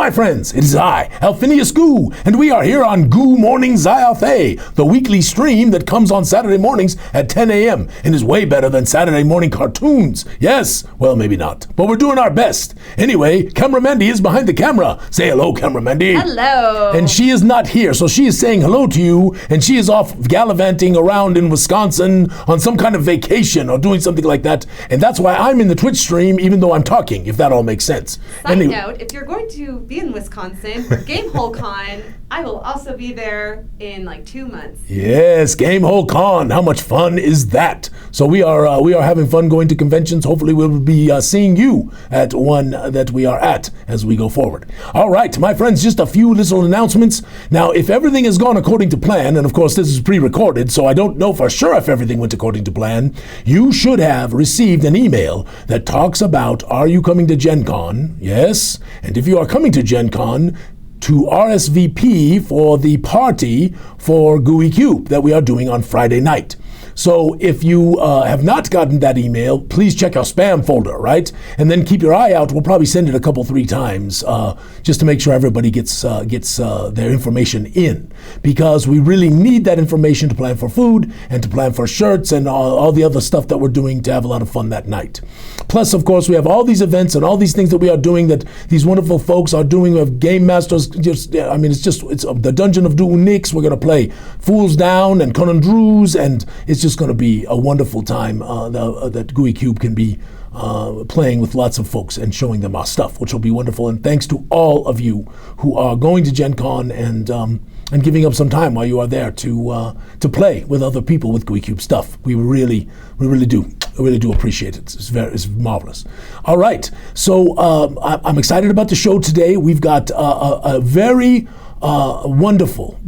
my friends, it is I, Alphinius Goo, and we are here on Goo Morning Zyathé, the weekly stream that comes on Saturday mornings at 10 a.m. and is way better than Saturday morning cartoons. Yes, well, maybe not, but we're doing our best. Anyway, Camera Mandy is behind the camera. Say hello, Camera Mandy. Hello. And she is not here, so she is saying hello to you, and she is off gallivanting around in Wisconsin on some kind of vacation or doing something like that, and that's why I'm in the Twitch stream even though I'm talking, if that all makes sense. Side note, if you're going to be in Wisconsin for Gamehole Con, I will also be there in like 2 months. Yes, Gamehole Con. How much fun is that? So we are having fun going to conventions. Hopefully we'll be seeing you at one that we are at as we go forward. All right, my friends, just a few little announcements. Now, if everything has gone according to plan, and of course this is pre-recorded, so I don't know for sure if everything went according to plan, you should have received an email that talks about, are you coming to Gen Con? Yes. And if you are coming to Gen Con, to RSVP for the party for Gooey Cube that we are doing on Friday night. So if you have not gotten that email, please check your spam folder, right? And then keep your eye out. We'll probably send it a couple, 3 times just to make sure everybody gets their information in, because we really need that information to plan for food and to plan for shirts and all the other stuff that we're doing to have a lot of fun that night. Plus, of course, we have all these events and all these things that we are doing that these wonderful folks are doing. We have game masters. It's the Dungeon of Do Nix. We're going to play Fools Down and Conan Drews, and it's just going to be a wonderful time that Gooey Cube can be playing with lots of folks and showing them our stuff, which will be wonderful. And thanks to all of you who are going to Gen Con and giving up some time while you are there to play with other people with Gooey Cube stuff. We really do appreciate it. It's marvelous. All right, so I'm excited about the show today. We've got a very wonderful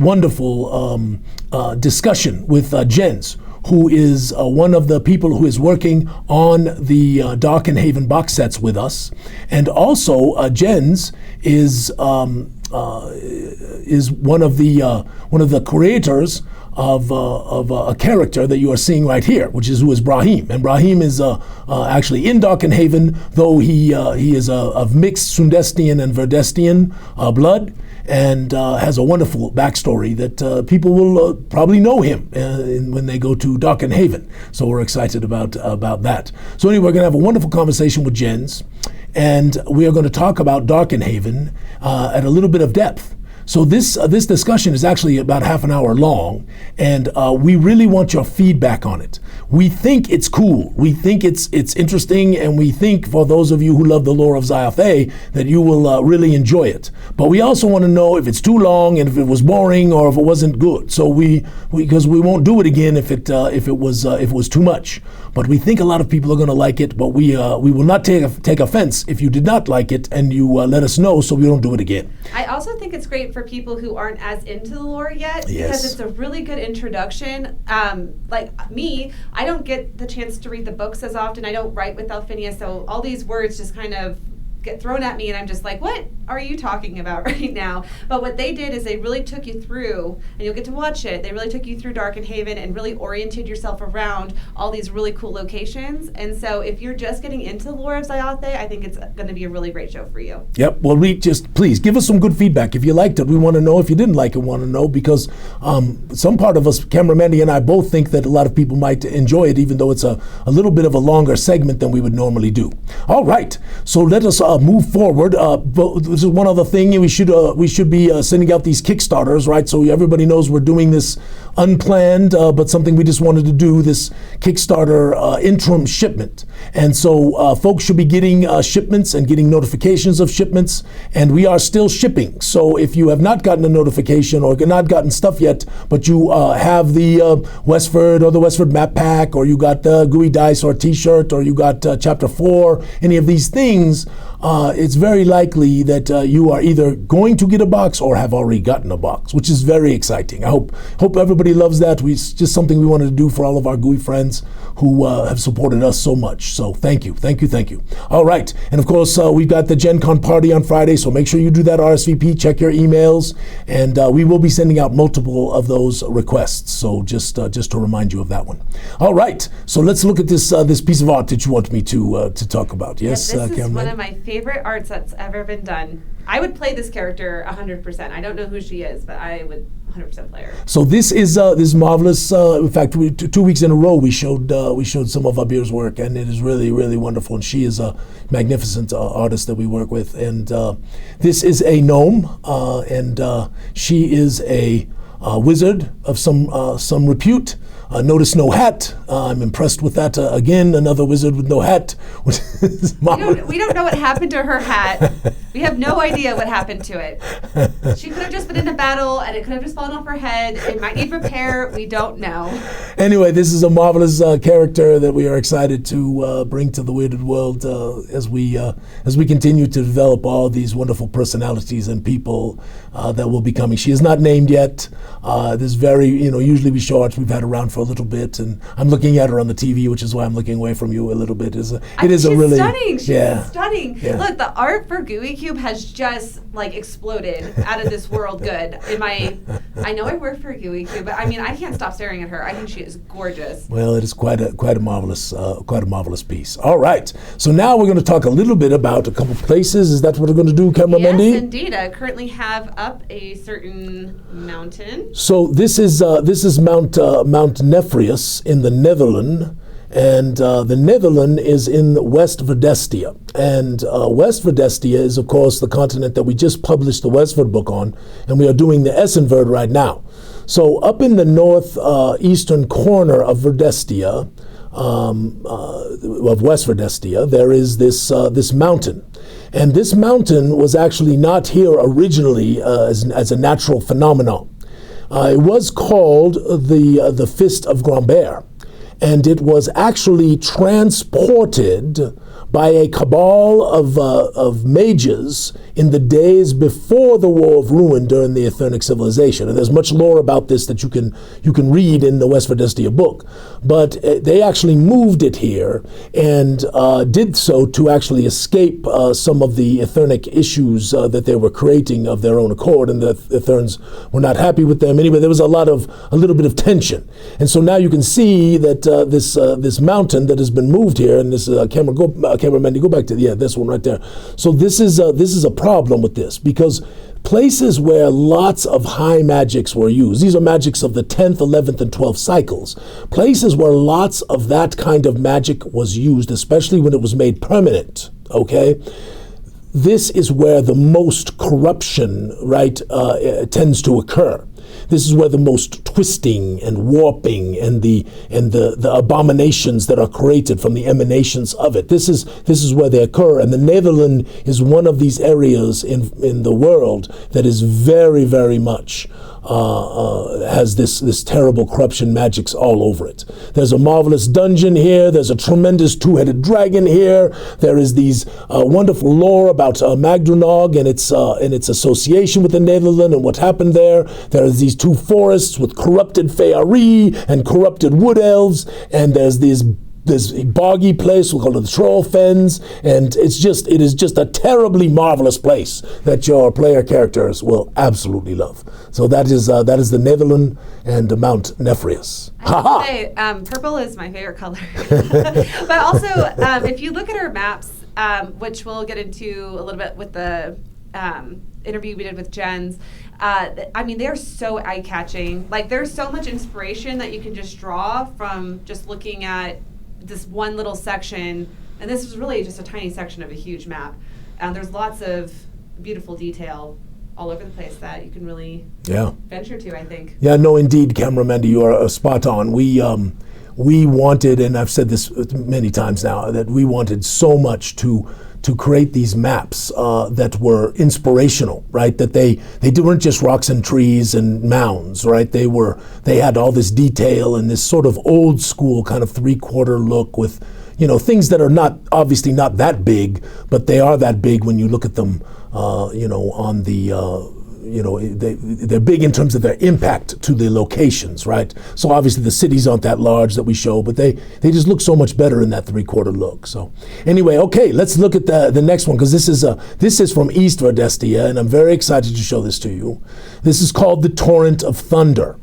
discussion with Jens, who is one of the people who is working on the Darkenhaven box sets with us, and also Jens is one of the creators of a character that you are seeing right here, who is Brahim. And Brahim is actually in Darkenhaven, though he is of mixed Sundestian and Verdestian blood, and has a wonderful backstory that people will probably know him when they go to Darkenhaven. So we're excited about that. So anyway, we're going to have a wonderful conversation with Jens, and we are going to talk about Darkenhaven at a little bit of depth. So this discussion is actually about half an hour long, and we really want your feedback on it. We think it's cool. We think it's interesting, and we think for those of you who love the lore of Zyathé that you will really enjoy it. But we also want to know if it's too long and if it was boring or if it wasn't good. So because we won't do it again if it was too much. But we think a lot of people are going to like it. But we will not take offense if you did not like it, and you let us know so we don't do it again. I also think it's great for people who aren't as into the lore yet, because it's a really good introduction. Like me, I don't get the chance to read the books as often. I don't write with Alphinius, so all these words just kind of get thrown at me, and I'm just like, what are you talking about right now? But what they did is they really took you through, and you'll get to watch it, they really took you through Darkenhaven and really oriented yourself around all these really cool locations. And so if you're just getting into the lore of Zyathé, I think it's going to be a really great show for you. Yep. Well, just please give us some good feedback. If you liked it, we want to know. If you didn't like it, we want to know, because some part of us, Camera Mandy and I, both think that a lot of people might enjoy it, even though it's a little bit of a longer segment than we would normally do. All right. So let us move forward. But this is one other thing. We should be sending out these Kickstarters, right? So everybody knows we're doing this unplanned, but something we just wanted to do, this Kickstarter interim shipment. And so folks should be getting shipments and getting notifications of shipments, and we are still shipping. So if you have not gotten a notification or not gotten stuff yet, but you have the Westford or the Westford map pack, or you got the Gooey Dice or t-shirt, or you got Chapter 4, any of these things, it's very likely that you are either going to get a box or have already gotten a box, which is very exciting. I hope everybody loves that. It's just something we wanted to do for all of our Gooey friends who have supported us so much. So thank you. All right. And of course, we've got the Gen Con party on Friday, so make sure you do that RSVP, check your emails, and we will be sending out multiple of those requests. So just to remind you of that one. All right. So let's look at this piece of art that you want me to talk about. Yes, this is Cameron? one of my favorite arts that's ever been done. I would play this character 100%. I don't know who she is, but I would 100% play her. So this is this marvelous. In fact, 2 weeks in a row we showed some of Abir's work, and it is really, really wonderful. And she is a magnificent artist that we work with. And this is a gnome, and she is a wizard of some repute. Notice no hat. I'm impressed with that. Again, another wizard with no hat. We don't know what happened to her hat. We have no idea what happened to it. She could have just been in a battle, and it could have just fallen off her head. It might need repair. We don't know. Anyway, this is a marvelous character that we are excited to bring to the Weirded World as we continue to develop all these wonderful personalities and people that will be coming. She is not named yet. This very, usually we show arts we've had around for a little bit, and I'm looking at her on the TV, which is why I'm looking away from you a little bit. She's really stunning. She's stunning. Yeah. Look, the art for Gooey Cube has just exploded out of this world good. I know I work for Gooey Cube, but I can't stop staring at her. I think she is gorgeous. Well, it is quite a marvelous piece. All right, so now we're going to talk a little bit about a couple places. Is that what we're going to do, Camera Mendy? Yes, indeed. I currently have up a certain mountain. So this is Mount Nefrius in the Netherlands, and the Netherlands is in West Verdestia. And West Verdestia is, of course, the continent that we just published the Westward book on, and we are doing the Essenverd right now. So up in the northeastern corner of Verdestia, of West Verdestia, there is this mountain. And this mountain was actually not here originally as a natural phenomenon. It was called the Fist of Grambert, and it was actually transported by a cabal of mages in the days before the War of Ruin during the Aethernic civilization. And there's much lore about this that you can read in the West Verdestia book. But they actually moved it here and did so to actually escape some of the Aethernic issues that they were creating of their own accord, and the Aetherns were not happy with them. Anyway, there was a little bit of tension. And so now you can see that this mountain that has been moved here, and this cameraman, go back to this one right there. So this is a problem with this, because places where lots of high magics were used, these are magics of the 10th, 11th, and 12th cycles, places where lots of that kind of magic was used, especially when it was made permanent, okay? This is where the most corruption, tends to occur. This is where the most twisting and warping and the abominations that are created from the emanations of it. This is where they occur, and the Netherlands is one of these areas in the world that is very, very much has this terrible corruption magics all over it. There's a marvelous dungeon here. There's a tremendous two-headed dragon here. There is these wonderful lore about Magdrunog and its association with the Netherlands and what happened there. There are these two forests with corrupted Feyari and corrupted wood elves, and there's this boggy place we call it the Troll Fens, and it is just a terribly marvelous place that your player characters will absolutely love. So that is the Netherlands and Mount Nefrius. I have to say, purple is my favorite color. But also, if you look at our maps, which we'll get into a little bit with the interview we did with Jens, they're so eye-catching. There's so much inspiration that you can just draw from just looking at this one little section, and this is really just a tiny section of a huge map. There's lots of beautiful detail all over the place that you can really venture to, I think. Yeah, no, indeed, Cameraman, you are spot on. We wanted, and I've said this many times now, that we wanted so much to create these maps that were inspirational, right? That they weren't just rocks and trees and mounds, right? They had all this detail and this sort of old school kind of three-quarter look with, things that are obviously not that big, but they are that big when you look at them, on the they're big in terms of their impact to the locations, right? So obviously the cities aren't that large that we show, but they just look so much better in that three-quarter look. So anyway, okay, let's look at the next one, because this is from East Verdestia, and I'm very excited to show this to you. This is called the Torrent of Thunder.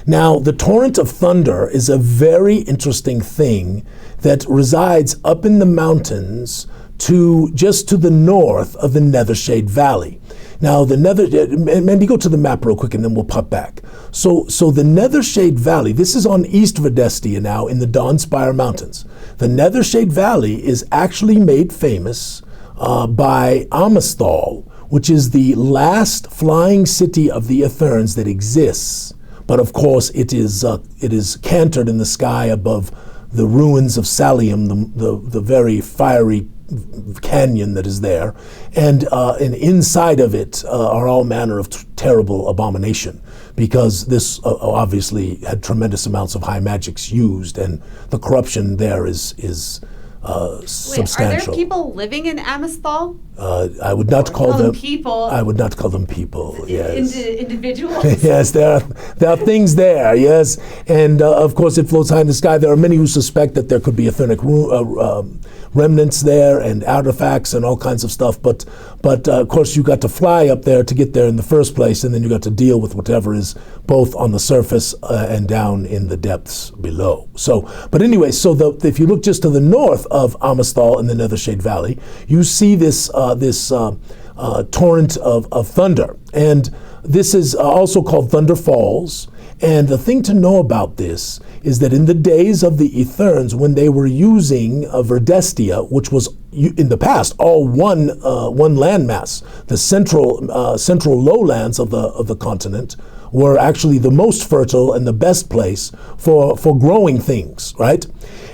Now, the Torrent of Thunder is a very interesting thing that resides up in the mountains just to the north of the Nethershade Valley. Now the Mandy, go to the map real quick and then we'll pop back. So the Nethershade Valley, this is on East Verdestia now in the Dawnspire Mountains. The Nethershade Valley is actually made famous by Amosthal, which is the last flying city of the Eterns that exists. But of course it is cantered in the sky above the ruins of Salium, the very fiery canyon that is there, and inside of it are all manner of terrible abomination, because this obviously had tremendous amounts of high magics used, and the corruption there is substantial. Are there people living in Amosthal? I would not call them people. I would not call them people. Yes, individuals. Yes, there are things there. Yes, and of course it floats high in the sky. There are many who suspect that there could be Athenic remnants there and artifacts and all kinds of stuff. But of course you got to fly up there to get there in the first place, and then you got to deal with whatever is both on the surface and down in the depths below. But anyway, if you look just to the north of Amosthal in the Nethershade Valley, you see this Torrent of Thunder, and this is also called Thunder Falls. And the thing to know about this is that in the days of the Eterns, when they were using Verdestia, which was in the past all one landmass, the central lowlands of the continent were actually the most fertile and the best place for growing things, right?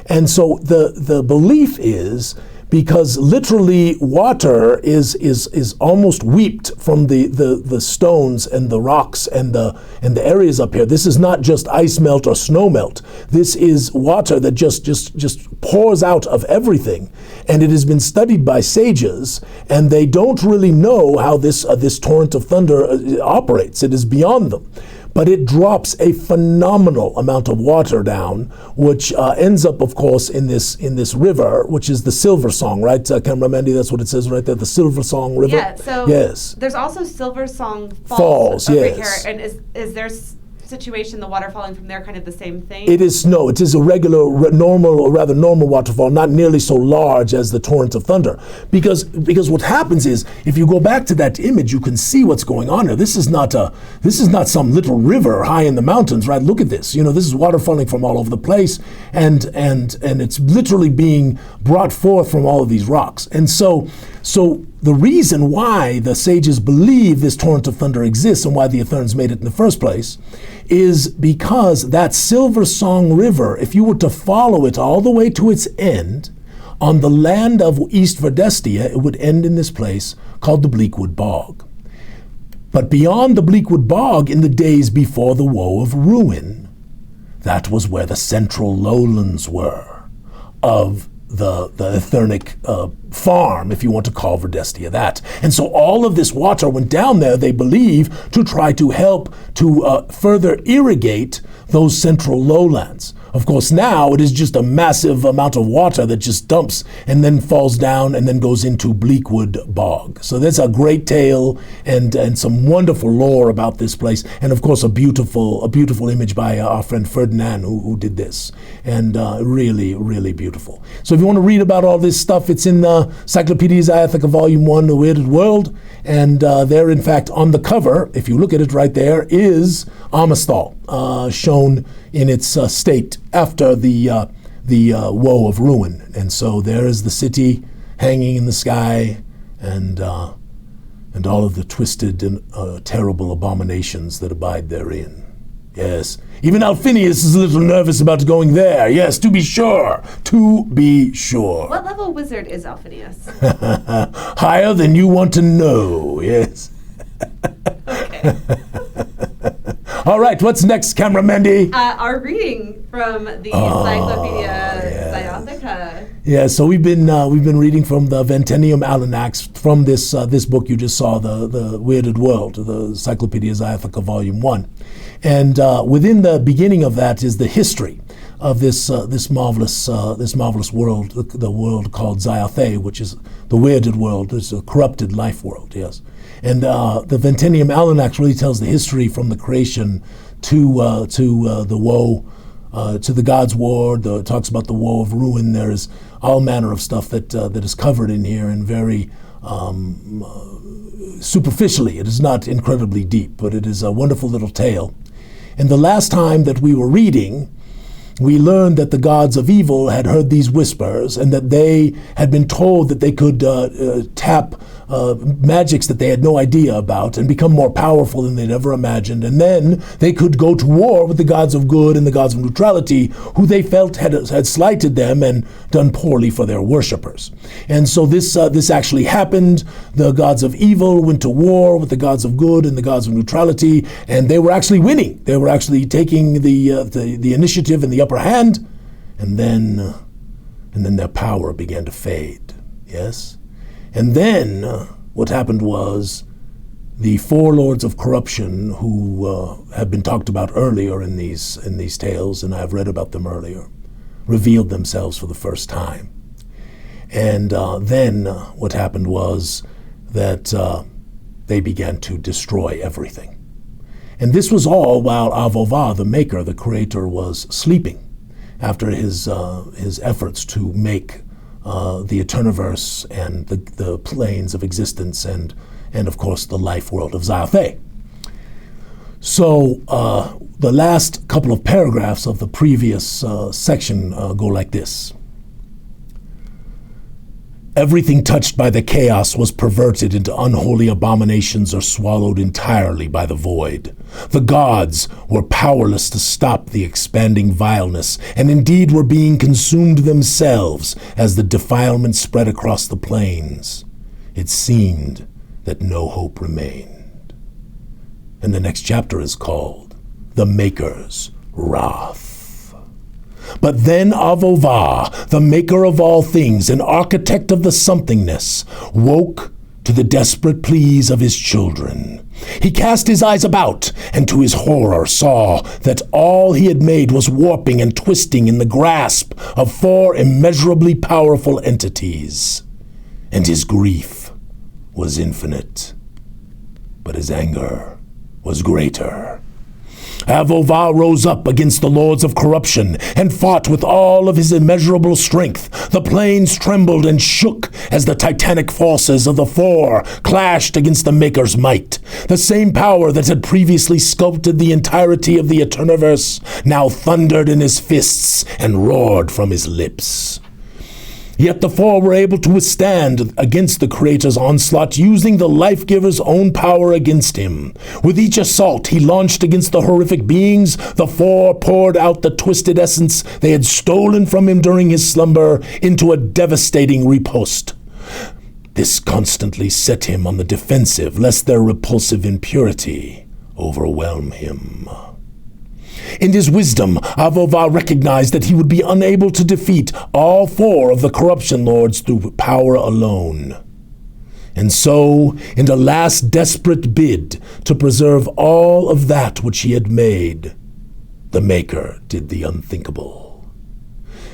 And so the belief is, because literally water is almost weeped from the stones and the rocks and the areas up here. This is not just ice melt or snow melt. This is water that just pours out of everything. And it has been studied by sages, and they don't really know how this torrent of thunder operates. It is beyond them. But it drops a phenomenal amount of water down, which ends up, of course, in this river, which is the Silver Song, right? Camera Mandy, that's what it says right there, the Silver Song River. Yeah. So yes. There's also Silver Song Falls over yes. here, and is there situation, the water falling from there, kind of the same thing? It is a regular, normal waterfall, not nearly so large as the Torrent of Thunder. Because what happens is, if you go back to that image, you can see what's going on here. This is not some little river high in the mountains, right? Look at this. This is water falling from all over the place, and it's literally being brought forth from all of these rocks. And so the reason why the sages believe this Torrent of Thunder exists and why the Eterns made it in the first place is because that Silver Song River, if you were to follow it all the way to its end, on the land of East Verdestia, it would end in this place called the Bleakwood Bog. But beyond the Bleakwood Bog, in the days before the Woe of Ruin, that was where the central lowlands were of the Eternic farm, if you want to call Verdestia that. And so all of this water went down there, they believe, to try to help to further irrigate those central lowlands. Of course, now it is just a massive amount of water that just dumps and then falls down and then goes into Bleakwood Bog. So that's a great tale and some wonderful lore about this place. And of course, a beautiful image by our friend Ferdinand who did this. And really, really beautiful. So if you want to read about all this stuff, it's in the Encyclopedia Zyathé Volume 1, The Weirded World. And there, in fact, on the cover, if you look at it right there, is Amosthal, shown in its state after the Woe of Ruin. And so there is the city hanging in the sky, and all of the twisted and terrible abominations that abide therein. Yes, even Alphinius is a little nervous about going there. Yes, to be sure. To be sure. What level wizard is Alphinius? Higher than you want to know, yes. Okay. All right, what's next, Camera Mandy? Our reading from the Encyclopedia Zyathé. Yeah, so we've been reading from the Ventenium Almanacs from this book you just saw, the Weirded World, the Encyclopedia Zyathé Volume 1. And within the beginning of that is the history of this marvelous world, the world called Zyathé, which is the Weirded World. It's a corrupted life world, yes. And the Ventenium Almanacs really tells the history from the creation to the woe, to the God's War. Talks about the Woe of Ruin. There is all manner of stuff that is covered in here in very superficially. It is not incredibly deep, but it is a wonderful little tale. And the last time that we were reading, we learned that the gods of evil had heard these whispers and that they had been told that they could tap magics that they had no idea about and become more powerful than they'd ever imagined. And then they could go to war with the gods of good and the gods of neutrality, who they felt had slighted them and done poorly for their worshippers. And so this actually happened. The gods of evil went to war with the gods of good and the gods of neutrality, and they were actually winning. They were actually taking the initiative and the upper hand, and then their power began to fade. Yes? And then what happened was the four lords of corruption, who have been talked about earlier in these tales, and I've read about them earlier, revealed themselves for the first time. And then what happened was that they began to destroy everything. And this was all while Avova, the maker, the creator, was sleeping after his efforts to make the Eterniverse and the planes of existence and of course the life world of Zyathé. So the last couple of paragraphs of the previous section go like this. Everything touched by the chaos was perverted into unholy abominations or swallowed entirely by the void. The gods were powerless to stop the expanding vileness, and indeed were being consumed themselves as the defilement spread across the plains. It seemed that no hope remained. And the next chapter is called The Maker's Wrath. But then Avova, the maker of all things, and architect of the somethingness, woke to the desperate pleas of his children. He cast his eyes about, and to his horror saw that all he had made was warping and twisting in the grasp of four immeasurably powerful entities. And his grief was infinite, but his anger was greater. Avova rose up against the lords of corruption and fought with all of his immeasurable strength. The plains trembled and shook as the titanic forces of the four clashed against the Maker's might. The same power that had previously sculpted the entirety of the Eterniverse now thundered in his fists and roared from his lips. Yet the four were able to withstand against the Creator's onslaught, using the Life-Giver's own power against him. With each assault he launched against the horrific beings, the four poured out the twisted essence they had stolen from him during his slumber into a devastating riposte. This constantly set him on the defensive, lest their repulsive impurity overwhelm him. In his wisdom, Avova recognized that he would be unable to defeat all four of the corruption lords through power alone. And so, in a last desperate bid to preserve all of that which he had made, the Maker did the unthinkable.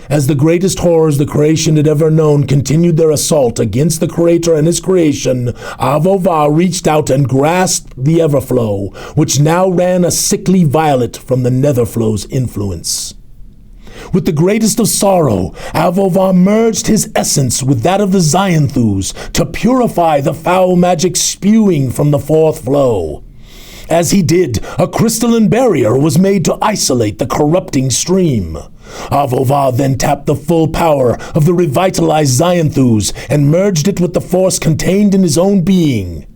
As the greatest horrors the creation had ever known continued their assault against the Creator and his creation, Avova reached out and grasped the Everflow, which now ran a sickly violet from the Netherflow's influence. With the greatest of sorrow, Avova merged his essence with that of the Zyathés to purify the foul magic spewing from the fourth flow. As he did, a crystalline barrier was made to isolate the corrupting stream. Avova then tapped the full power of the revitalized Zyathés and merged it with the force contained in his own being.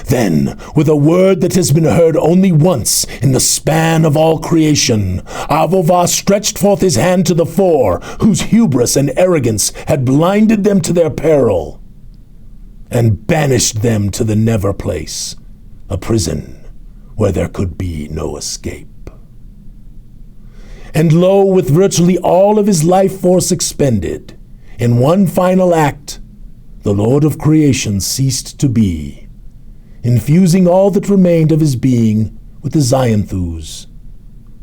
Then, with a word that has been heard only once in the span of all creation, Avova stretched forth his hand to the four, whose hubris and arrogance had blinded them to their peril, and banished them to the Never Place, a prison where there could be no escape. And lo, with virtually all of his life force expended, in one final act, the Lord of Creation ceased to be, infusing all that remained of his being with the Zyathés,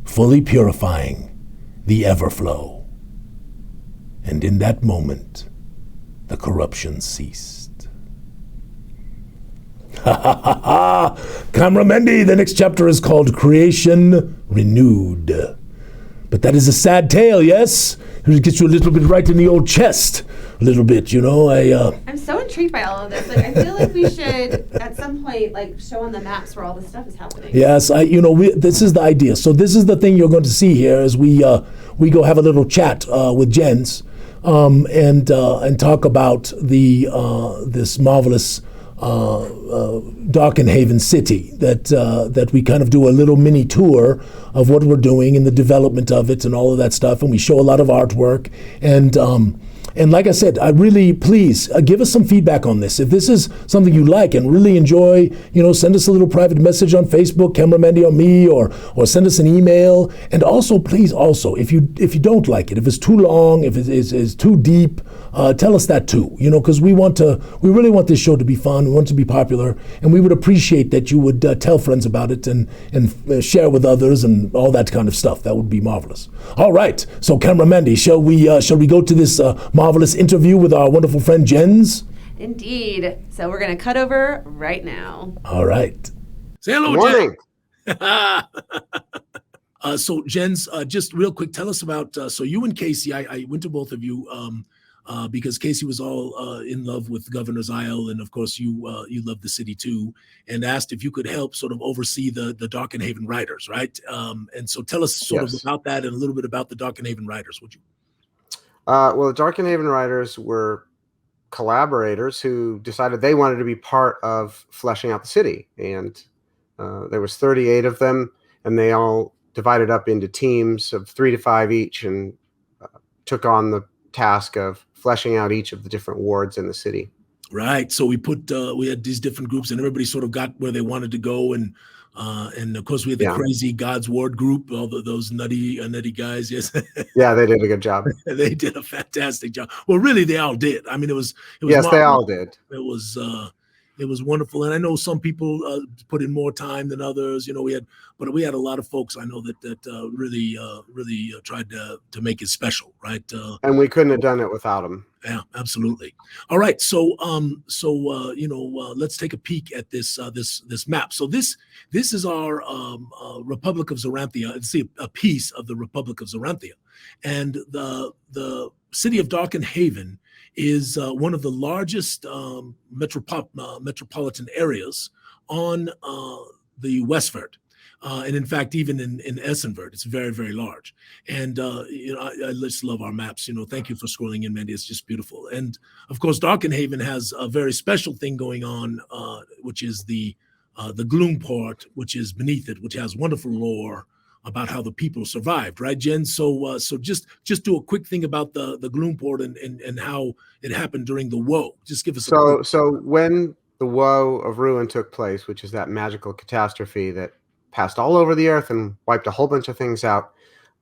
fully purifying the Everflow. And in that moment, the corruption ceased. Ha ha ha ha! Camera Mendy, the next chapter is called Creation Renewed. But that is a sad tale, yes? It gets you a little bit right in the old chest. A little bit, you know. I'm so intrigued by all of this. Like, I feel like we should, at some point, like, show on the maps where all this stuff is happening. Yes, this is the idea. So this is the thing you're going to see here as we go have a little chat with Jens and talk about this marvelous Darkenhaven city that we kind of do a little mini tour of what we're doing and the development of it and all of that stuff, and we show a lot of artwork and like I said, I really, please give us some feedback on this. If this is something you like and really enjoy, send us a little private message on Facebook, Cameramandy or me, or send us an email. And also, please, if you don't like it, if it's too long, if it is too deep, tell us that too. Because we really want this show to be fun. We want it to be popular, and we would appreciate that you would tell friends about it and share with others and all that kind of stuff. That would be marvelous. All right, so Cameramandy, shall we go to this marvelous interview with our wonderful friend Jens? Indeed. So we're going to cut over right now. All right. Say hello, Jens. So Jens, just real quick, tell us about, so you and Casey, I went to both of you because Casey was all in love with Governor's Isle, and of course you love the city too, and asked if you could help sort of oversee the Darkenhaven Riders, right? And so tell us sort of about that and a little bit about the Darkenhaven Riders, would you? Well, the Darkenhaven Riders were collaborators who decided they wanted to be part of fleshing out the city. And there was 38 of them, and they all divided up into teams of 3 to 5 each and took on the task of fleshing out each of the different wards in the city. Right. So we had these different groups, and everybody sort of got where they wanted to go. And of course, we had the crazy God's Ward group, all those nutty guys. Yes. Yeah, they did a good job. They did a fantastic job. Well, really, they all did. I mean, it was. Yes, they all did. It was wonderful, and I know some people put in more time than others. We had a lot of folks I know that really tried to make it special, right? And we couldn't have done it without them. Yeah, absolutely. All right, so let's take a peek at this map. So this is our Republic of Zyathé. It's a piece of the Republic of Zyathé, and the city of Darkenhaven is one of the largest metropolitan areas on the Westford. And in fact, even in Essenverd, it's very, very large. And, I just love our maps. Thank you for scrolling in, Mandy. It's just beautiful. And of course, Darkenhaven has a very special thing going on, which is the Gloom Port, which is beneath it, which has wonderful lore about how the people survived, right, Jen? So just do a quick thing about the Gloom Port and how it happened during the Woe. Just give us So when the Woe of Ruin took place, which is that magical catastrophe that passed all over the earth and wiped a whole bunch of things out,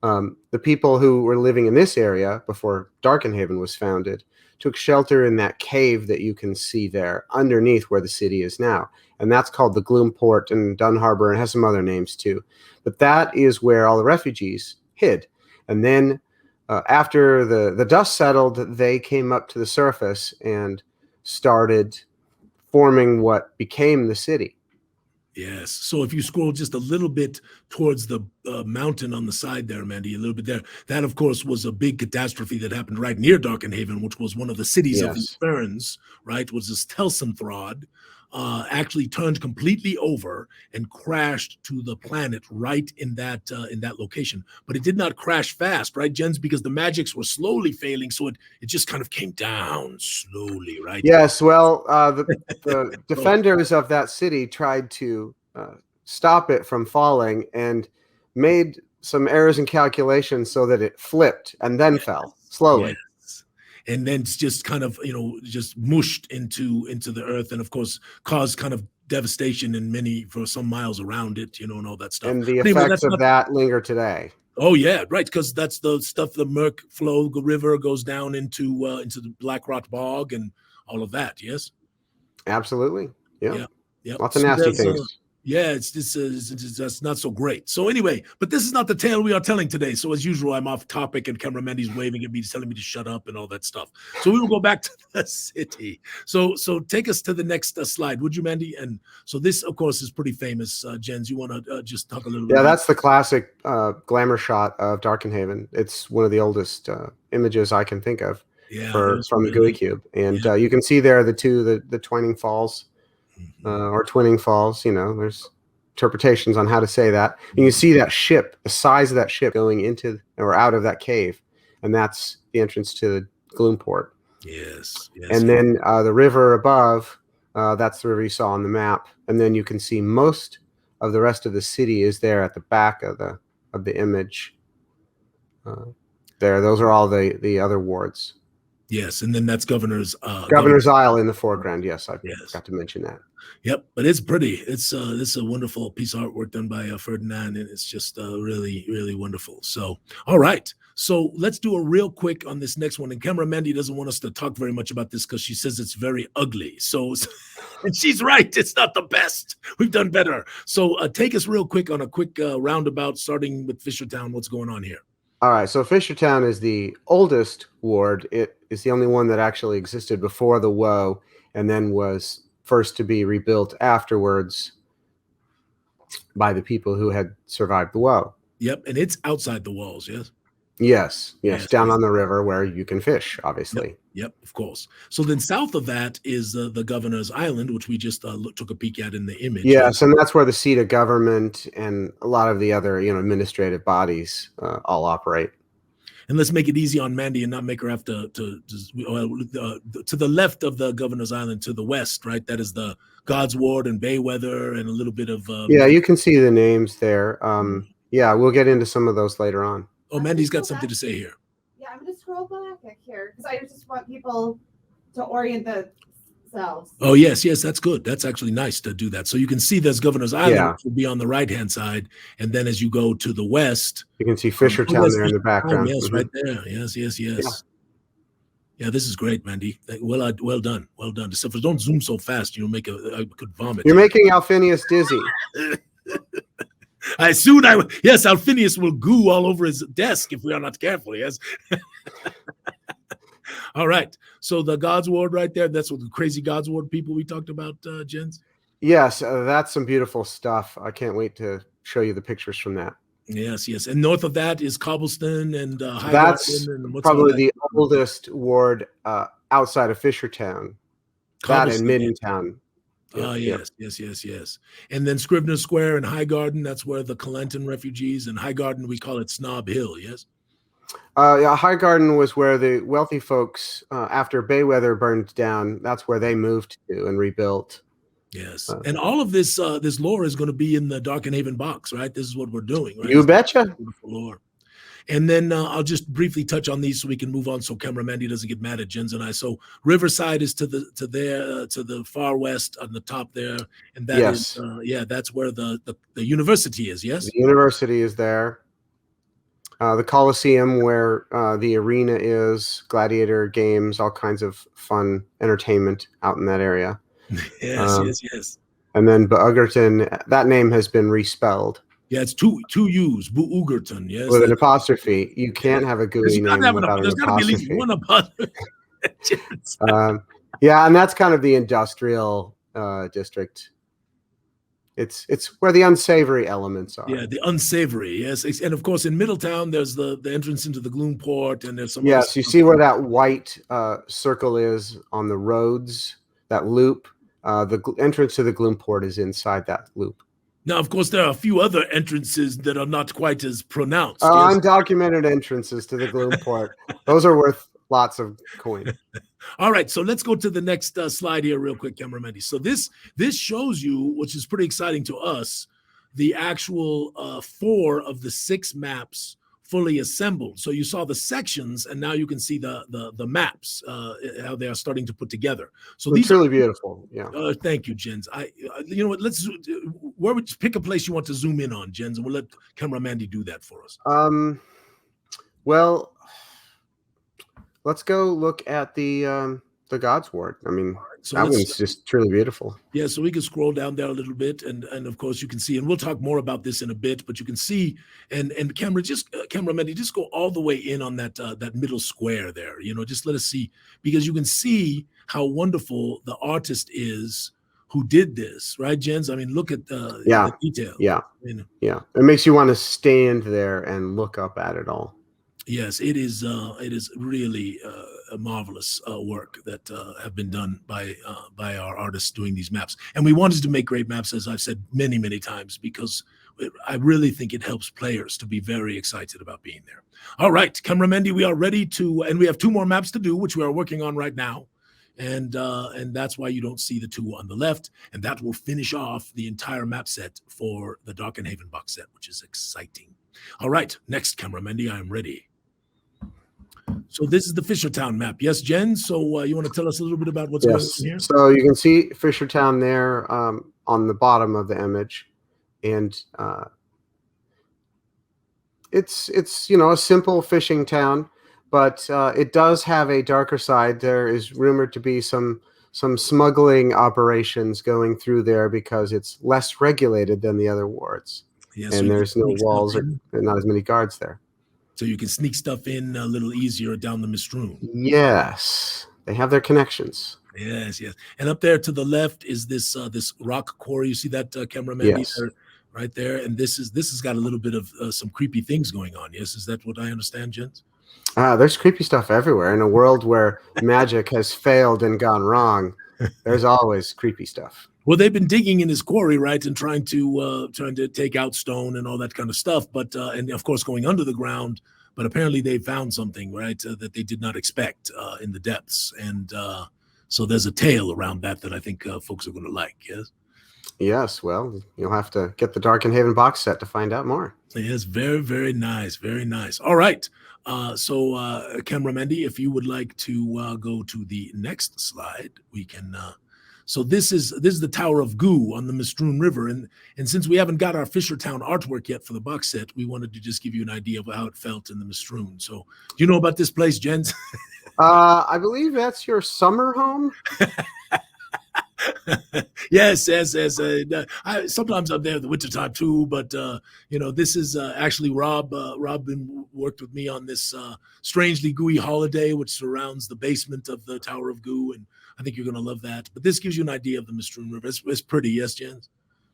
the people who were living in this area before Darkenhaven was founded took shelter in that cave that you can see there underneath where the city is now. And that's called the Gloom Port and Dun Harbor, and has some other names too. But that is where all the refugees hid. And then after the dust settled, they came up to the surface and started forming what became the city. Yes. So if you scroll just a little bit towards the mountain on the side there, Mandy, a little bit there, that, of course, was a big catastrophe that happened right near Darkenhaven, which was one of the cities of the Ferns, right, was this Telsanthrod, actually turned completely over and crashed to the planet right in that location. But it did not crash fast, right, Jens, because the magics were slowly failing, so it just kind of came down slowly, right? Yes, well, the defenders of that city tried to stop it from falling and made some errors in calculations so that it flipped and then fell slowly. Yes. And then it's just kind of, just mushed into the earth, and of course caused kind of devastation for some miles around it, and all that stuff. And the effects of that linger today. Oh yeah, right, because that's the stuff. The Merc Flow River goes down into the Black Rot Bog and all of that. Yes, absolutely. Yeah. Yep. Lots of nasty things. Yeah, it's that's not so great. So anyway, but this is not the tale we are telling today. So as usual, I'm off topic, and Mandy's waving at me, telling me to shut up and all that stuff. So we will go back to the city. So take us to the next slide, would you, Mandy? And so this, of course, is pretty famous. Jens, you want to just talk a little bit? Yeah, that's the classic glamour shot of Darkenhaven. It's one of the oldest images I can think of from the Gooey Cube, and you can see there the twining falls. Or twinning falls, you know, there's interpretations on how to say that. And you see that ship, the size of that ship going into or out of that cave, and that's the entrance to the Gloomport. Yes. And then the river above, that's the river you saw on the map. And then you can see most of the rest of the city is there at the back of the image. There, those are all the other wards. Yes, and then that's Governor's Isle in the foreground. Yes, I forgot to mention that. Yep, but it's pretty. It's a wonderful piece of artwork done by Ferdinand, and it's just really, really wonderful. So, all right. So let's do a real quick on this next one. And Camera Mandy doesn't want us to talk very much about this because she says it's very ugly. So, and she's right. It's not the best. We've done better. So take us real quick on a quick roundabout, starting with Fishertown. What's going on here? All right, so Fishertown is the oldest ward. It is the only one that actually existed before the woe, and then was first to be rebuilt afterwards by the people who had survived the woe. Yep, and it's outside the walls, yes? Yes, down on the river where you can fish, obviously. Yep, of course. So then south of that is the Governor's Island, which we just took a peek at in the image. Yes, and that's where the seat of government and a lot of the other administrative bodies all operate. And let's make it easy on Mandy and not make her have to the left of the Governor's Island, to the west, right? That is the God's Ward and Bayweather and a little bit of... yeah, you can see the names there. Yeah, we'll get into some of those later on. Oh, Mandy's got something to say here. Yeah, I'm going to scroll back here because I just want people to orient themselves. Oh, yes, that's good. That's actually nice to do that. So you can see there's Governor's Island, which will be on the right-hand side. And then as you go to the west... You can see Fishertown there in the background. Yes, right there. Yes. Yeah, this is great, Mandy. Well done. Well done. Except for don't zoom so fast. I could vomit. You're making Alphinius dizzy. Yes, Alphinius will goo all over his desk if we are not careful, yes. All right, so the God's Ward right there, that's what the crazy God's Ward people we talked about, Jens? Yes, that's some beautiful stuff. I can't wait to show you the pictures from that. Yes, and north of that is Cobblestone and High that's Garden, and probably the oldest ward outside of Fishertown. That in Middentown. Yes. And then Scrivener Square and High Garden, that's where the Calenton refugees, and High Garden, we call it Snob Hill, yes? High Garden was where the wealthy folks, after Bayweather burned down, that's where they moved to and rebuilt. Yes, and all of this this lore is going to be in the Darkenhaven box, right? This is what we're doing, right? You betcha. Beautiful lore. And then I'll just briefly touch on these so we can move on, so Camera Mandy doesn't get mad at Jens and I. So Riverside is to the far west on the top there, and that is that's where the university is. Yes, the university is there. The Coliseum, where the arena is, gladiator games, all kinds of fun entertainment out in that area. Yes. And then Beugerton, that name has been respelled. Yeah, it's two U's, Beugerton, yes. With an apostrophe. You can't have a Gooey name without an apostrophe. There's got to be at least one apostrophe. Yeah, and that's kind of the industrial district. It's where the unsavory elements are. Yeah, the unsavory, yes. And of course, in Middletown, there's the entrance into the Gloomport, and there's some... Yes, you see where that white circle is on the roads, that loop. The entrance to the Gloomport is inside that loop. Now, of course, there are a few other entrances that are not quite as pronounced. Undocumented entrances to the Gloomport. Those are worth lots of coin. All right, so let's go to the next slide here real quick, Camera Mandy. So this shows you, which is pretty exciting to us, the actual 4 of the 6 maps fully assembled. So you saw the sections, and now you can see the maps, how they are starting to put together. So it's really beautiful. Yeah. Thank you, Jens. You know what? Where would you pick a place you want to zoom in on, Jens, and we'll let Camera Mandy do that for us. Well, let's go look at the the God's Ward. I mean, So that one's just truly beautiful. Yeah, so we can scroll down there a little bit, and of course you can see, and we'll talk more about this in a bit. But you can see, and cameraman, just go all the way in on that that middle square there. Just let us see, because you can see how wonderful the artist is who did this, right, Jens? I mean, look at the detail. Yeah, yeah. It makes you want to stand there and look up at it all. Yes, it is really a marvelous work that have been done by our artists doing these maps. And we wanted to make great maps, as I've said many, many times, because I really think it helps players to be very excited about being there. All right, Cameramendi, we are ready to, and we have 2 more maps to do, which we are working on right now. And that's why you don't see the 2 on the left. And that will finish off the entire map set for the Darkenhaven box set, which is exciting. All right, next, Cameramendi, I am ready. So this is the Fishertown map. Yes, Jen? So you want to tell us a little bit about what's going on here? So you can see Fishertown there on the bottom of the image. And it's a simple fishing town, but it does have a darker side. There is rumored to be some smuggling operations going through there because it's less regulated than the other wards. Yeah, and there's no walls and not as many guards there. So you can sneak stuff in a little easier down the Mistroon. Yes, they have their connections. Yes. And up there to the left is this rock quarry. You see that, cameraman? Yes. Right there. And this has got a little bit of some creepy things going on. Yes, is that what I understand, Jens? There's creepy stuff everywhere. In a world where magic has failed and gone wrong, there's always creepy stuff. Well, they've been digging in this quarry, right, and trying to take out stone and all that kind of stuff, but and of course going under the ground. But apparently they found something, right, that they did not expect in the depths, and so there's a tale around that I think folks are going to like. Yes. Yes. Well, you'll have to get the Darkenhaven box set to find out more. Yes. Very, very nice. Very nice. All right. So, Cameramendi, if you would like to go to the next slide, we can. So this is the Tower of Goo on the Mistroon River, and since we haven't got our Fishertown artwork yet for the box set, we wanted to just give you an idea of how it felt in the Mistroon. So, do you know about this place, Jens? I believe that's your summer home. Yes. Sometimes I'm there in the wintertime too, but this is actually Rob. Rob worked with me on this strangely gooey holiday, which surrounds the basement of the Tower of Goo, and I think you're going to love that. But this gives you an idea of the Mistroon River. It's pretty, yes, Jens?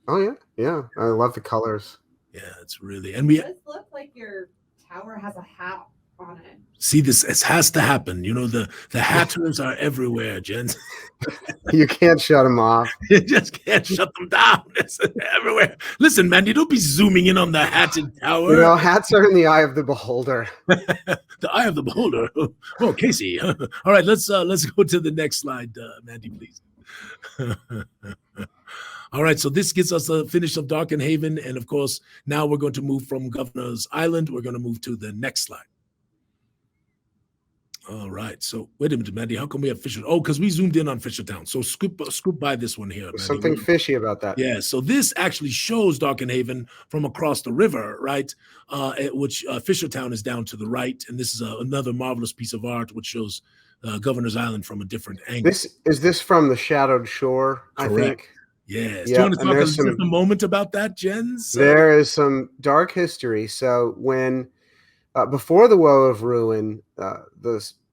Oh yeah. I love the colors. Yeah, it's really, and we. It does look like your tower has a hat on it. See, this it has to happen. The hatters are everywhere, Jens. You can't shut them off. You just can't shut them down. It's everywhere. Listen, man, you don't be zooming in on the hatted tower. Hats are in the eye of the beholder. The eye of the beholder. Oh, Casey. All right, let's go to the next slide, Mandy, please. All right, so this gets us the finish of Darkenhaven, and of course, now we're going to move from Governor's Island. We're going to move to the next slide. All right. So wait a minute, Mandy. How come we have Fisher? Oh, because we zoomed in on Fishertown. So scoop by this one here. There's something fishy about that. Yeah. So this actually shows Darkenhaven from across the river, right? Which Fishertown is down to the right, and this is another marvelous piece of art which shows Governor's Island from a different angle. Is this from the Shadowed Shore? Correct. I think. Yes. Do you want to talk just a moment about that, Jens? There is some dark history. So when before the Woe of Ruin,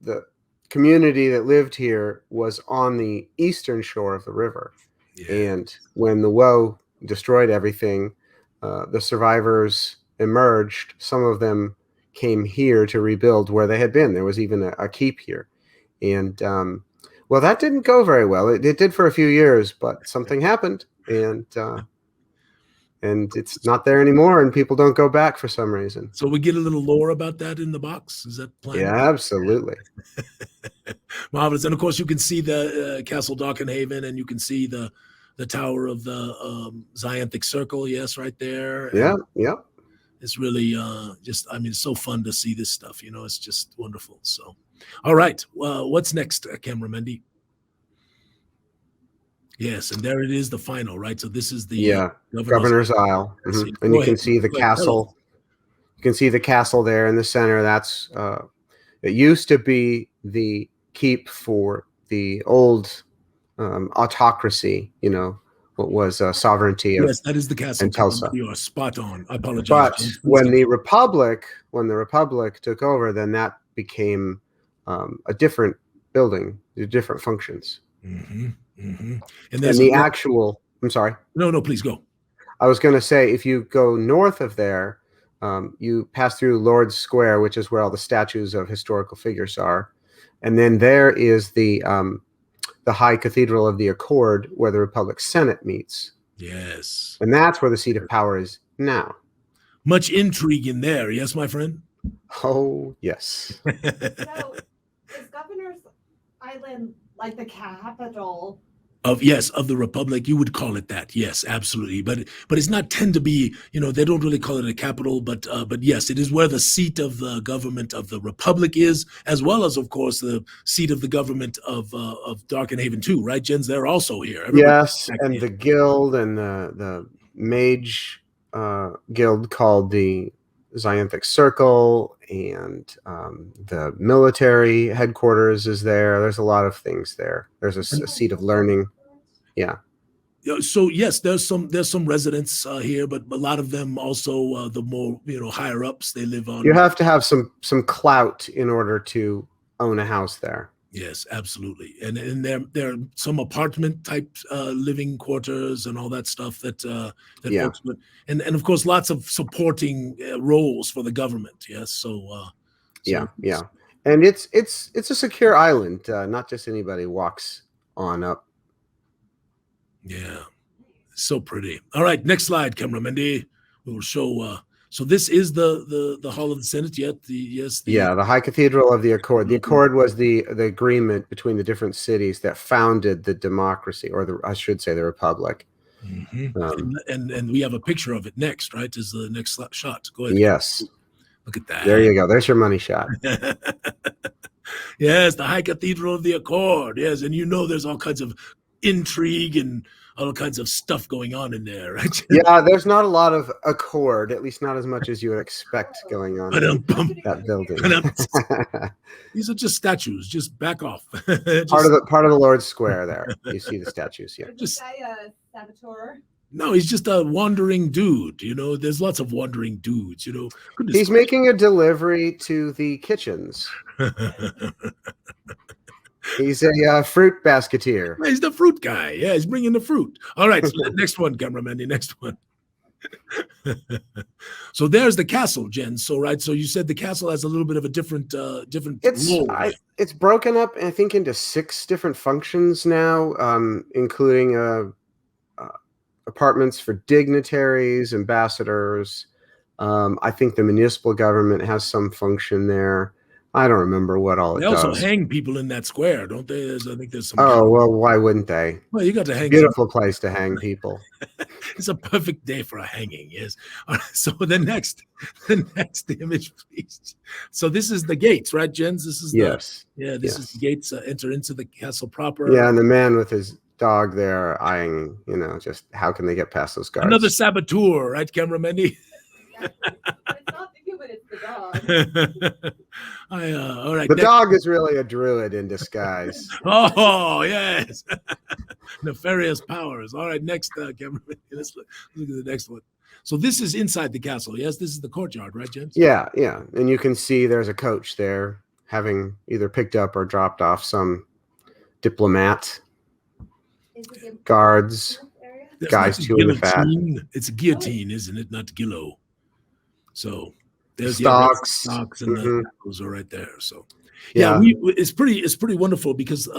the community that lived here was on the eastern shore of the river. Yeah. And when the Woe destroyed everything, the survivors emerged. Some of them came here to rebuild where they had been. There was even a keep here. And well, that didn't go very well. It did for a few years, but something happened, and it's not there anymore, and people don't go back for some reason. So we get a little lore about that in the box. Is that planned? Yeah, absolutely. Marvelous. And of course, you can see the Castle Darkenhaven, and you can see the tower of the Zionic Circle. Yes, right there. Yeah. It's really it's so fun to see this stuff. It's just wonderful. So, all right. What's next, Cameramendi? Yes, and there it is, the final, right? So this is the Governor's Isle, and you can see the castle. You can see the castle there in the center. That's it used to be the keep for the old autocracy, what was sovereignty of Yes, that is the castle. and Tulsa. You are spot on. I apologize. But when the Republic took over, then that became a different building, different functions. And I'm sorry. No, please go. I was going to say, if you go north of there, you pass through Lord's Square, which is where all the statues of historical figures are. And then there is the High Cathedral of the Accord, where the Republic Senate meets. Yes. And that's where the seat of power is now. Much intrigue in there, yes, my friend? Oh, yes. So is Governor's Island like the capital? Of the Republic, you would call it that. Yes, absolutely. But it's not tend to be, they don't really call it a capital, but yes, it is where the seat of the government of the Republic is, as well as, of course, the seat of the government of Darkenhaven too, right, Jens? They're also here. Yes, and the guild and the mage guild called the Zionic Circle, and the military headquarters is there. There's a lot of things there. There's a seat of learning. Yeah. So yes, there's some residents here, but a lot of them also the more higher ups, they live on. You have to have some clout in order to own a house there. Yes, absolutely. And there are some apartment type living quarters and all that stuff that folks would, and of course lots of supporting roles for the government. Yes, so yeah, and it's a secure island. Not just anybody walks on up. Yeah, so pretty. All right, next slide, cameraman. We will show. So this is the Hall of the Senate. The High Cathedral of the Accord. The Accord was the agreement between the different cities that founded the democracy, or I should say the Republic. And we have a picture of it next, right? Is the next shot? Go ahead. Yes. Look at that. There you go. There's your money shot. Yes, the High Cathedral of the Accord. Yes, and there's all kinds of intrigue and all kinds of stuff going on in there, right? Yeah, there's not a lot of accord, at least not as much as you would expect going on in that building. These are just statues. Just back off. Part of the Lord's Square there. You see the statues here. Is this guy a saboteur? No, he's just a wandering dude. There's lots of wandering dudes. He's making a delivery to the kitchens. He's a fruit basketeer. He's the fruit guy. Yeah, he's bringing the fruit. All right, so next one, cameraman. The next one. So there's the castle, Jen. So you said the castle has a little bit of a different role. It's broken up, I think, into 6 different functions now, including apartments for dignitaries, ambassadors. I think the municipal government has some function there. I don't remember what all it does. They also hang people in that square, don't they? I think there's some. Oh, well, why wouldn't they? Well, you got to hang. Beautiful place to hang people. It's a perfect day for a hanging, yes. All right, so the next image, please. So this is the gates, right, Jens? This is yes. This is the gates enter into the castle proper. Yeah, and the man with his dog there eyeing, just how can they get past those guards? Another saboteur, right, cameraman? It's not the human, it's the dog. All right. The dog is really a druid in disguise. Oh, yes. Nefarious powers. All right, next cameraman. Let's look at the next one. So this is inside the castle. Yes, this is the courtyard, right, James? Yeah. And you can see there's a coach there having either picked up or dropped off some diplomat, guards, guys chewing the fat. It's a guillotine, isn't it? Not Gillo. So there's stocks and those are right there. So it's pretty wonderful because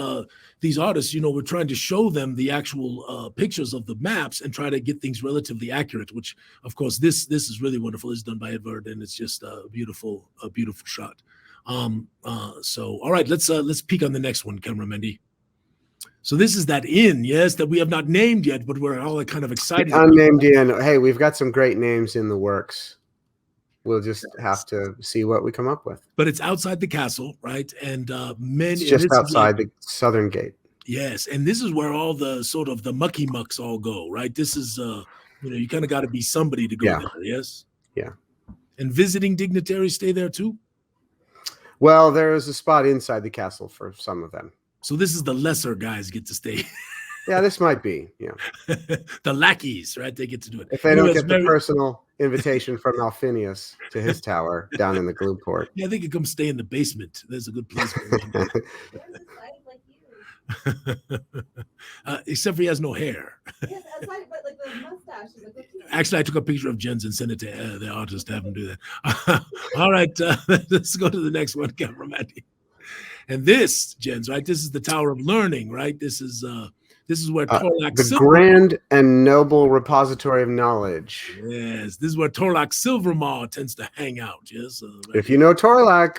these artists, we're trying to show them the actual pictures of the maps and try to get things relatively accurate. Which, of course, this is really wonderful. It's done by Edward, and it's just a beautiful shot. So all right, let's peek on the next one, cameraman. So this is that inn, yes, that we have not named yet, but we're all kind of excited. Unnamed inn. Hey, we've got some great names in the works. We'll just have to see what we come up with. But it's outside the castle, right? And it's just outside the southern gate. Yes, and this is where all the sort of the mucky mucks all go, right? This is, you kind of got to be somebody to go there, yes? Yeah. And visiting dignitaries stay there too? Well, there is a spot inside the castle for some of them. So this is the lesser guys get to stay. Yeah, this might be. Yeah. The lackeys, right? They get to do it. If they don't get the personal invitation from Alphinius to his tower down in the Gloomport. Yeah, they could come stay in the basement. There's a good place for them. Except for he has no hair. Yes, aside, but like the mustache is a good thing. Actually, I took a picture of Jens and sent it to the artist to have him do that. All right, let's go to the next one, cameraman. And this, Jens, right? This is the Tower of Learning, right? This is where Torlak the grand and noble repository of knowledge. Yes, this is where Torlak Silvermaw tends to hang out. Yes, if you know Torlak,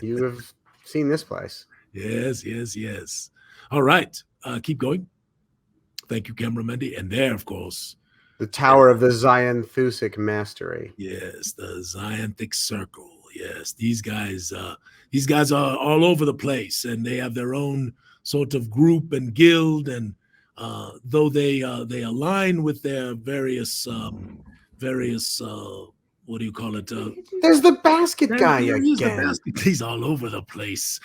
you have seen this place. Yes. All right, keep going. Thank you, cameraman. And there, of course, the Tower of the Zyathé Mastery. Yes, the Zionic Circle. Yes, these guys are all over the place, and they have their own sort of group and guild, and though they align with their various what do you call it? There's the basket guy again. He's all over the place.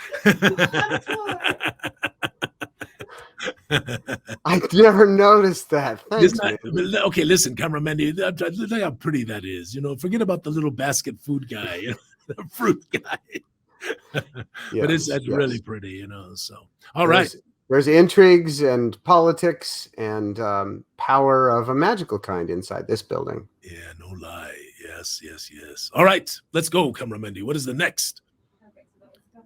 I never noticed that. Thanks, okay, listen, cameraman, look how pretty that is. Forget about the little basket food guy, the fruit guy. But it's really pretty, So, all right. There's intrigues and politics and power of a magical kind inside this building. Yeah, no lie. Yes. All right, let's go, cameraman. What is the next?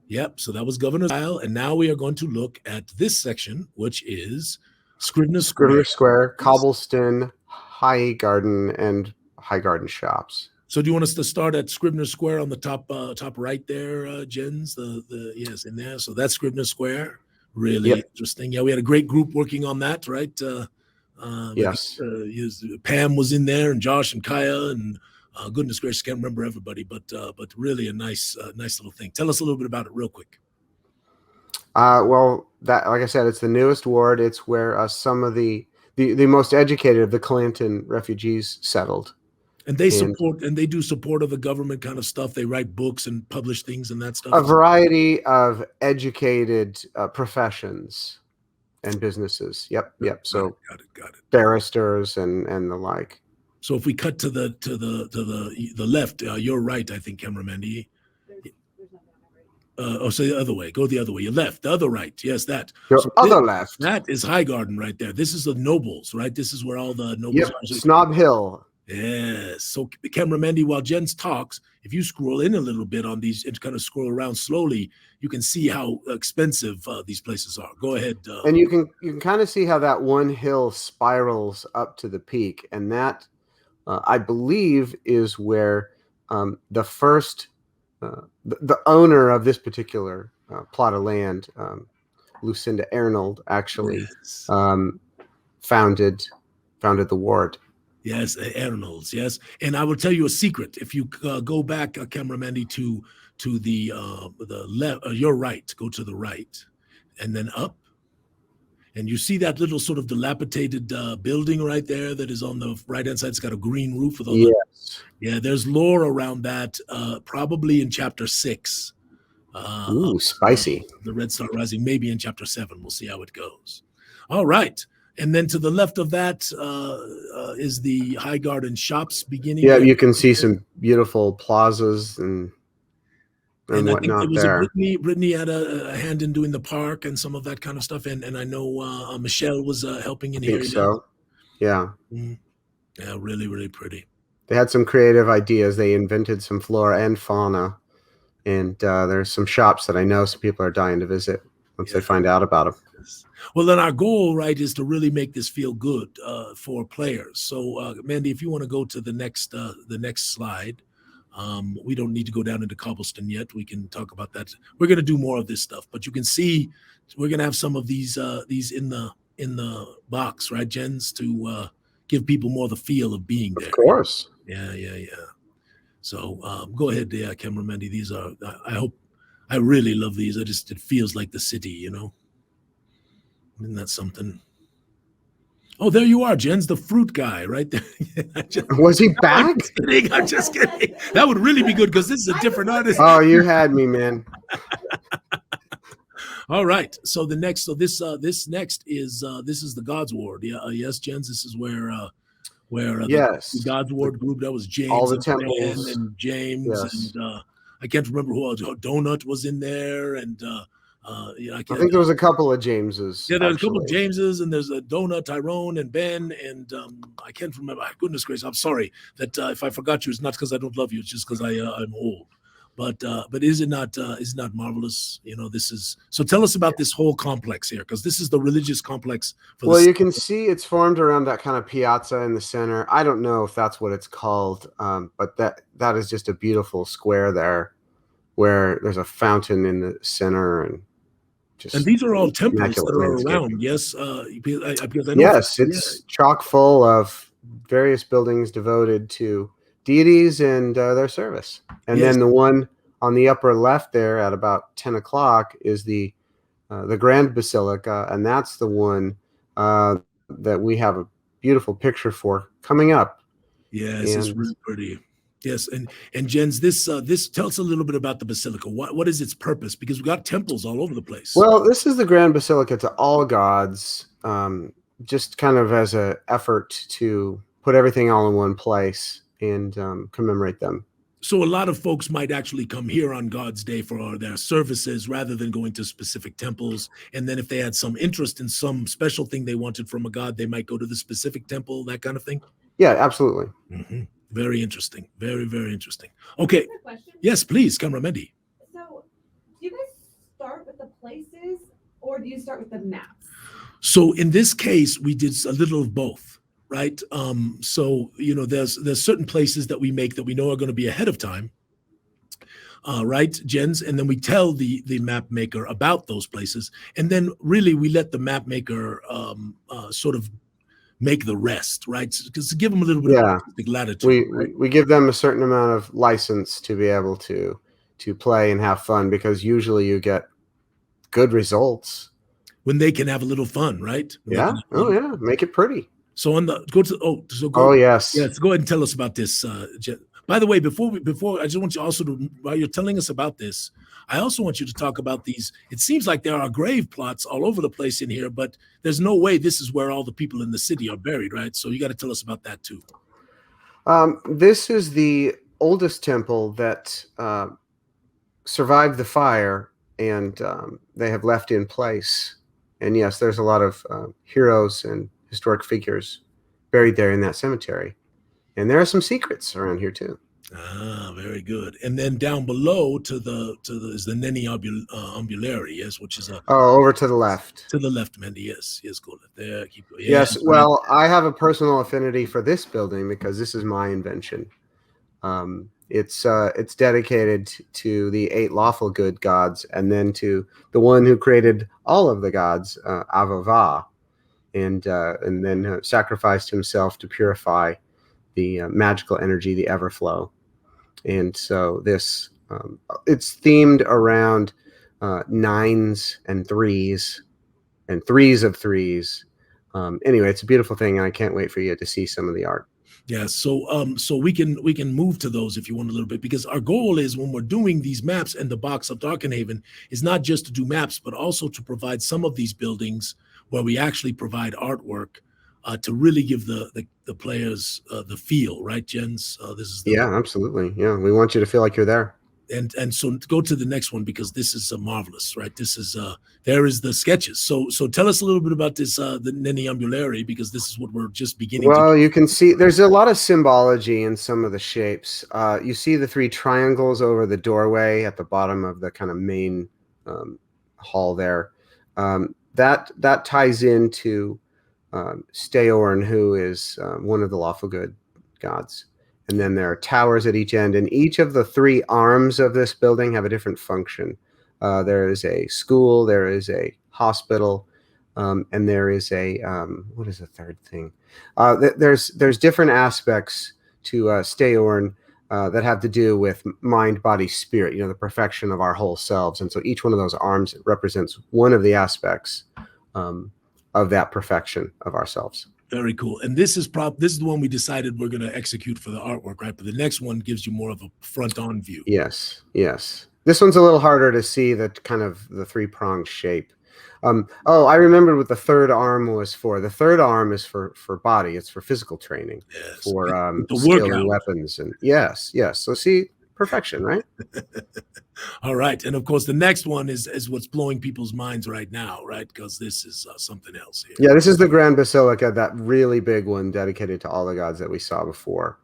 Yep, so that was Governor's Isle, and now we are going to look at this section, which is Scrivener's Square, Cobblestone, High Garden, and High Garden shops. So do you want us to start at Scrivener's Square on the top right there, Jens? Yes, in there. So that's Scrivener's Square. Really interesting. Yeah, we had a great group working on that, right? Yes. Pam was in there, and Josh and Kaya, and goodness gracious, can't remember everybody, but really a nice little thing. Tell us a little bit about it real quick. Well, that, like I said, it's the newest ward. It's where some of the most educated of the Clanton refugees settled. And they do support of the government kind of stuff. They write books and publish things and that stuff. A variety of educated professions and businesses. Yep. So got it. Barristers and the like. So if we cut to the left, you're right, I think, cameraman. So the other way. Go the other way. Your left, the other right. Yes, that. Left. That is High Garden right there. This is the nobles, right? This is where all the nobles are. Snob Hill. Yes. So, cameraman, while Jens talks, if you scroll in a little bit on these and kind of scroll around slowly, you can see how expensive these places are. Go ahead. And you can kind of see how that one hill spirals up to the peak, and that I believe is where the first the owner of this particular plot of land, Lucinda Arnold, actually founded the ward. Yes, Arnold's. Yes, and I will tell you a secret. If you go back, cameraman, to the left, your right, go to the right, and then up, and you see that little sort of dilapidated building right there that is on the right-hand side. It's got a green roof with all there's lore around that, probably in chapter 6. Ooh, spicy. The Red Star Rising, maybe in chapter 7. We'll see how it goes. All right. And then to the left of that is the High Garden shops beginning. Yeah, you can see some beautiful plazas and whatnot there. Brittany had a hand in doing the park and some of that kind of stuff. And I know Michelle was helping in here. I think so. Yeah. Yeah, really, really pretty. They had some creative ideas. They invented some flora and fauna. And there's some shops that I know some people are dying to visit once they find out about them. Well, then our goal, right, is to really make this feel good for players. So, Mandy, if you want to go to the next slide, we don't need to go down into Cobblestone yet. We can talk about that. We're going to do more of this stuff, but you can see we're going to have some of these in the box, right, Jens, to give people more the feel of being there. Of course. Yeah. So go ahead, cameraman. These are. I really love these. It feels like the city, Isn't that something? Oh, there you are, Jens, the fruit guy, right there. Was he back? I'm just kidding. That would really be good because this is a different artist. Oh, you had me, man. All right. So this next is this is the God's Ward. Yeah, yes, Jens. This is where Yes. the God's Ward group, that was James All the and Ben temples. and James Yes. and I can't remember who else. Donut was in there, and I think there was a couple of Jameses. Yeah, there's a couple of Jameses, and there's a Donut, Tyrone, and Ben, and I can't remember. Goodness gracious, I'm sorry that if I forgot you, it's not because I don't love you. It's just because I'm old. But is it not marvelous? You know, this is so. Tell us about this whole complex here, because this is the religious complex. Well, you can see it's formed around that kind of piazza in the center. I don't know if that's what it's called, but that is just a beautiful square there, where there's a fountain in the center, and these are all temples that are around. Yes, because I know yes, it's chock full of various buildings devoted to deities and their service. And then the one on the upper left there at about 10 o'clock is the Grand Basilica, and that's the one that we have a beautiful picture for coming up. Yes, it's really pretty. Yes, and Jens, this tell us a little bit about the basilica. What is its purpose? Because we got temples all over the place. Well, this is the Grand Basilica to all gods, just kind of as an effort to put everything all in one place and commemorate them. So a lot of folks might actually come here on God's Day for their services rather than going to specific temples. And then if they had some interest in some special thing they wanted from a god, they might go to the specific temple, that kind of thing. Yeah, absolutely. Mm-hmm. Very interesting. Very, very interesting. Okay. Yes, please, Cameramendi. So do you guys start with the places or do you start with the maps? So in this case, we did a little of both. Right. So, you know, there's certain places that we make that we know are going to be ahead of time. Right, Jens? And then we tell the map maker about those places. And then really we let the map maker sort of make the rest. Right. Because to give them a little bit of latitude. We give them a certain amount of license to be able to play and have fun, because usually you get good results when they can have a little fun. Right. Yeah. Oh, yeah. Make it pretty. So yes. Yes, go ahead and tell us about this. By the way, before I just want you also to, while you're telling us about this, I also want you to talk about these. It seems like there are grave plots all over the place in here, but there's no way this is where all the people in the city are buried, right? So you got to tell us about that too. This is the oldest temple that survived the fire, and they have left in place. And yes, there's a lot of heroes and historic figures buried there in that cemetery. And there are some secrets around here too. Ah, very good. And then down below is the Neni Ambulary, yes, which is over to the left. To the left, Mendy, yes. Go there. Keep going. Yes, well, I have a personal affinity for this building because this is my invention. It's dedicated to the 8 lawful good gods, and then to the one who created all of the gods, Avava. And then sacrificed himself to purify the magical energy, the Everflow. And so this, it's themed around 9s and 3s and 3s of 3s. Anyway, it's a beautiful thing, and I can't wait for you to see some of the art. Yeah, so we can move to those if you want a little bit, because our goal is, when we're doing these maps and the box of Darkenhaven, is not just to do maps, but also to provide some of these buildings where we actually provide artwork to really give the players the feel, right, Jens? This is absolutely. Yeah, we want you to feel like you're there. And so go to the next one, because this is marvelous, right? This is there is the sketches. So tell us a little bit about this the Neni Ambulary, because this is what we're just beginning. Well, you can see there's a lot of symbology in some of the shapes. You see the 3 triangles over the doorway at the bottom of the kind of main hall there. That ties into Steorn, who is one of the lawful good gods. And then there are towers at each end, and each of the 3 arms of this building have a different function. There is a school, there is a hospital, and there is a what is the third thing? There's different aspects to Steorn that have to do with mind, body, spirit. You know, the perfection of our whole selves, and so each one of those arms represents one of the aspects of that perfection of ourselves. Very cool. And this is the one we decided we're going to execute for the artwork, right? But the next one gives you more of a front-on view. Yes. This one's a little harder to see the kind of the three-pronged shape. I remembered what the third arm was for. The third arm is for body. It's for physical training, for skill and weapons. And yes. So see, perfection, right? All right. And of course, the next one is what's blowing people's minds right now, right? Because this is something else here. Yeah, this is the Grand Basilica, that really big one dedicated to all the gods that we saw before.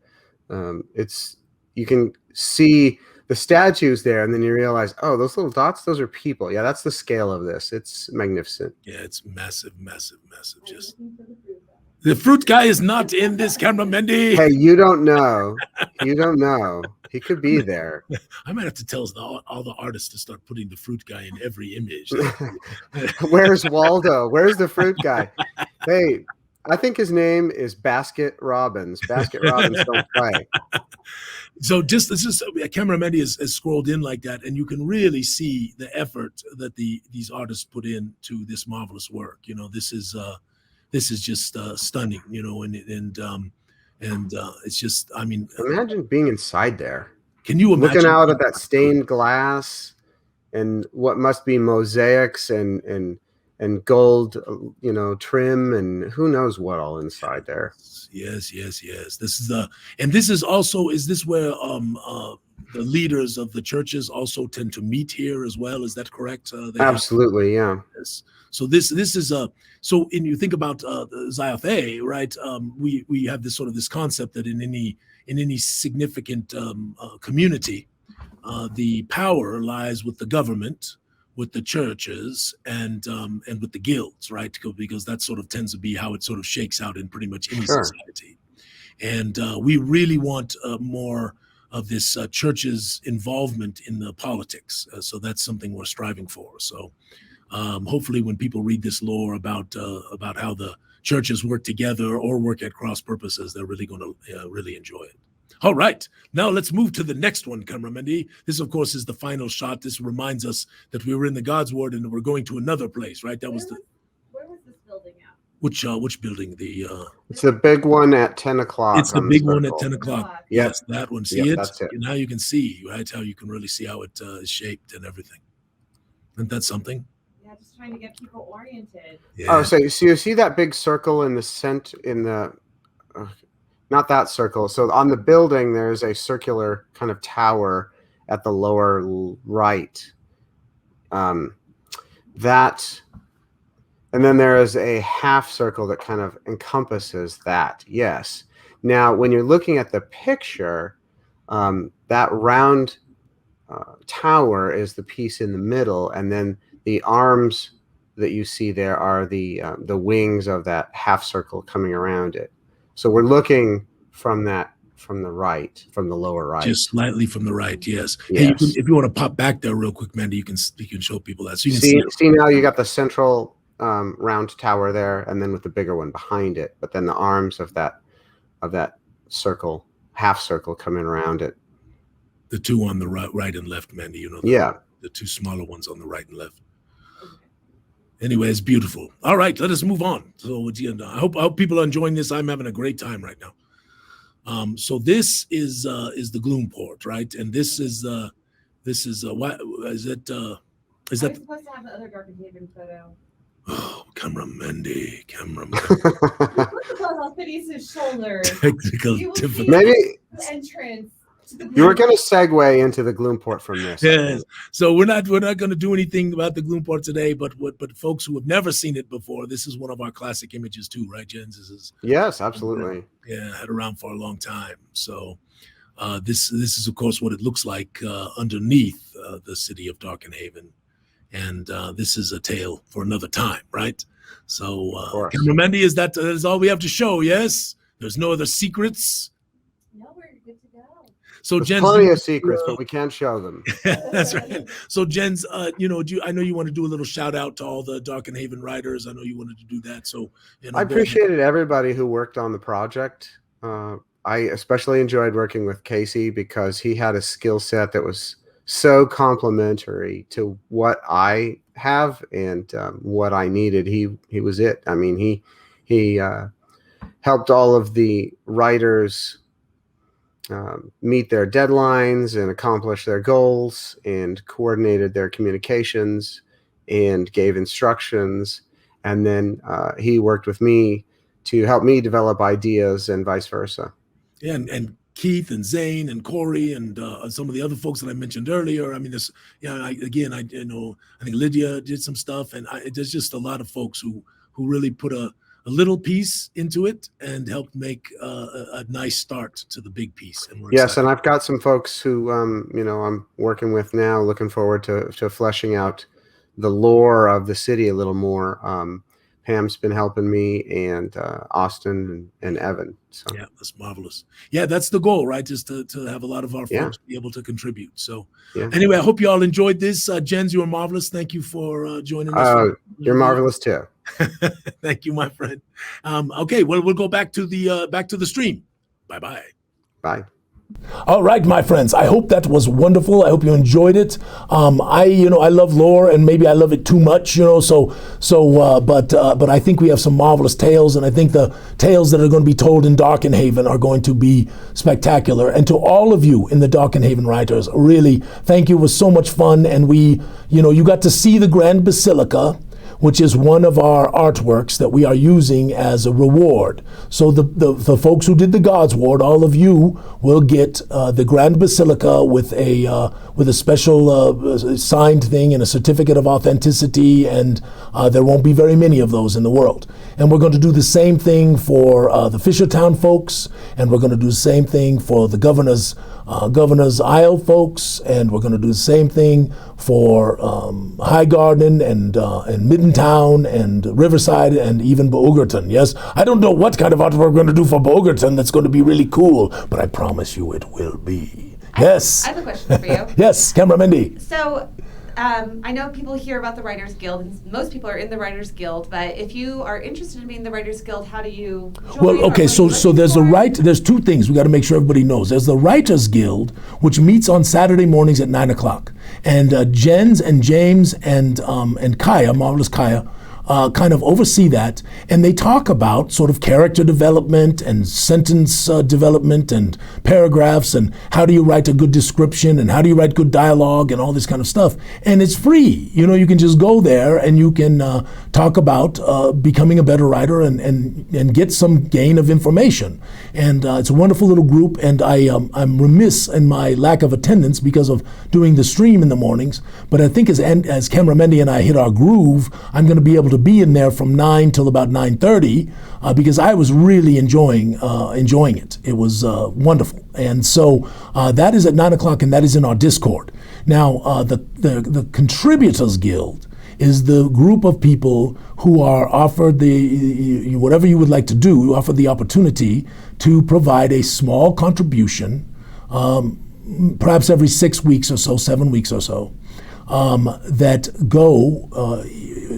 You can see the statues there, and then you realize, oh, those little dots, those are people. Yeah, that's the scale of this. It's magnificent. Yeah, it's massive. Just the fruit guy is not in this camera, Mendy. Hey, you don't know. He could be there. I might have to tell all the artists to start putting the fruit guy in every image. Where's Waldo? Where's the fruit guy? Hey, I think his name is Basket Robbins. Basket Robbins don't play. So this is camera Mendy has scrolled in like that, and you can really see the effort that these artists put into this marvelous work. This is just stunning. And it's just, I mean, imagine being inside there. Can you imagine looking out at that stained glass and what must be mosaics and gold, trim, and who knows what all inside there. Yes. This is also, is this where the leaders of the churches also tend to meet here as well? Is that correct? Absolutely, yeah. Yes. So this is so when you think about Zyathé, right? We have this concept that in any significant community, the power lies with the government, with the churches, and with the guilds, right? Because that sort of tends to be how it sort of shakes out in pretty much any society. And we really want more of this church's involvement in the politics. So that's something we're striving for. So hopefully when people read this lore about how the churches work together or work at cross purposes, they're really going to really enjoy it. All right, now let's move to the next one, Camera Mendy. This, of course, is the final shot. This reminds us that we were in the God's Ward and we're going to another place, right? Where was this building at? Which building? It's the big one at 10 o'clock. It's the big one at 10 o'clock. Yep. Yes, that one. See it? That's it. Now you can see, right? How you can really see how it is shaped and everything. Isn't that something? Yeah, just trying to get people oriented. Yeah. Oh, so you see that big circle in the center, not that circle. So on the building, there's a circular kind of tower at the lower right. And then there is a half circle that kind of encompasses that. Yes. Now, when you're looking at the picture, that round tower is the piece in the middle, and then the arms that you see there are the wings of that half circle coming around it. So we're looking from the lower right. Just slightly from the right, yes. Hey, if you want to pop back there real quick, Mandy, you can show people that. So you can see now you got the central round tower there, and then with the bigger one behind it. But then the arms of that circle, half circle, coming around it. The two on the right and left, Mandy. The two smaller ones on the right and left. Anyway, it's beautiful. All right, let us move on. So I hope people are enjoying this. I'm having a great time right now. So this is the Gloom Port, right? And this is what is it? Is that supposed to have the other Darkenhaven photo? Oh, camera Mendy. Look above Alphinius' shoulder. Technical difficulty. Maybe the entrance. You were going to segue into the Gloom Port from this. Yes. So we're not going to do anything about the Gloom Port today, but folks who have never seen it before, this is one of our classic images too, right, Jens? Yes, absolutely. Yeah, had around for a long time. So this is of course what it looks like underneath the city of Darkenhaven, and this is a tale for another time, right? So, Camera Mendy, is that is all we have to show? Yes, there's no other secrets. No, we're good to go. So There's Jens, plenty of secrets, but we can't show them. That's right. So Jens, I know you want to do a little shout out to all the Darkenhaven writers. I know you wanted to do that. So I appreciated everybody who worked on the project. I especially enjoyed working with Casey because he had a skill set that was so complementary to what I have and what I needed. He was it. I mean, he helped all of the writers meet their deadlines and accomplish their goals, and coordinated their communications and gave instructions. And then he worked with me to help me develop ideas and vice versa. Yeah, and Keith and Zane and Corey and some of the other folks that I mentioned earlier. I mean, I think Lydia did some stuff, and there's just a lot of folks who really put a little piece into it and helped make a nice start to the big piece. And we're yes, excited. and I've got some folks who I'm working with now, looking forward to fleshing out the lore of the city a little more. Pam's been helping me, and Austin and Evan. So. Yeah, that's marvelous. Yeah, that's the goal, right? Just to have a lot of our folks be able to contribute. So anyway, I hope you all enjoyed this. Jens, you were marvelous. Thank you for joining us. You're marvelous too. Thank you, my friend. Okay, well, we'll go back to the stream. Bye-bye. Bye. All right, my friends. I hope that was wonderful. I hope you enjoyed it. I love lore, and maybe I love it too much, but I think we have some marvelous tales, and I think the tales that are going to be told in Darkenhaven are going to be spectacular. And to all of you in the Darkenhaven writers, really, thank you. It was so much fun, and you got to see the Grand Basilica, which is one of our artworks that we are using as a reward. So the folks who did the God's Ward, all of you will get the Grand Basilica with a special signed thing and a certificate of authenticity, and there won't be very many of those in the world. And we're going to do the same thing for the Fishertown folks, and we're going to do the same thing for the Governor's Isle folks, and we're going to do the same thing for High Garden and Middentown and Riverside and even Bogerton. Yes, I don't know what kind of artwork we're going to do for Bogerton that's going to be really cool, but I promise you it will be. Yes. I have a question for you. Yes, Camera Mindy. So, I know people hear about the Writers Guild, and most people are in the Writers Guild, but if you are interested in being in the Writers Guild, how do you join? Well, okay, so there's two things we got to make sure everybody knows. There's the Writers Guild, which meets on Saturday mornings at 9 o'clock. And Jens and James and Kaya, Marvelous Kaya, kind of oversee that, and they talk about sort of character development and sentence development and paragraphs and how do you write a good description and how do you write good dialogue and all this kind of stuff. And it's free. You can just go there and you can talk about becoming a better writer and get some gain of information. And it's a wonderful little group, and I'm remiss in my lack of attendance because of doing the stream in the mornings. But I think as Camera Mendy and I hit our groove, I'm going to be able to be in there from 9 till about 9:30 because I was really enjoying it. It was wonderful. And so that is at 9 o'clock, and that is in our Discord. Now, the Contributors Guild is the group of people who are offered whatever you would like to do, offered the opportunity to provide a small contribution, perhaps every 6 weeks or so, 7 weeks or so, that go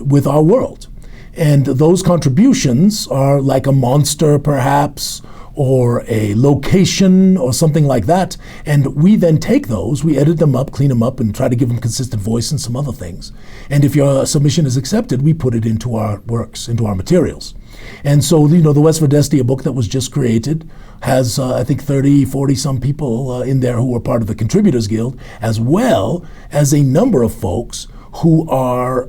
with our world. And those contributions are like a monster, perhaps, or a location or something like that. And we then take those, we edit them up, clean them up, and try to give them consistent voice and some other things. And if your submission is accepted, we put it into our works, into our materials. And so, the West Verdestia book that was just created has, I think, 30, 40 some people in there who are part of the Contributors Guild, as well as a number of folks who are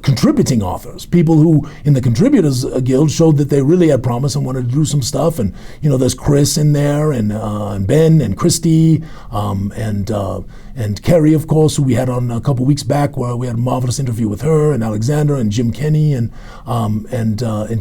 contributing authors, people who in the Contributors Guild showed that they really had promise and wanted to do some stuff. And there's Chris in there, and Ben and Christy, and Kerry, of course, who we had on a couple weeks back, where we had a marvelous interview with her, and Alexander and Jim Kenny, and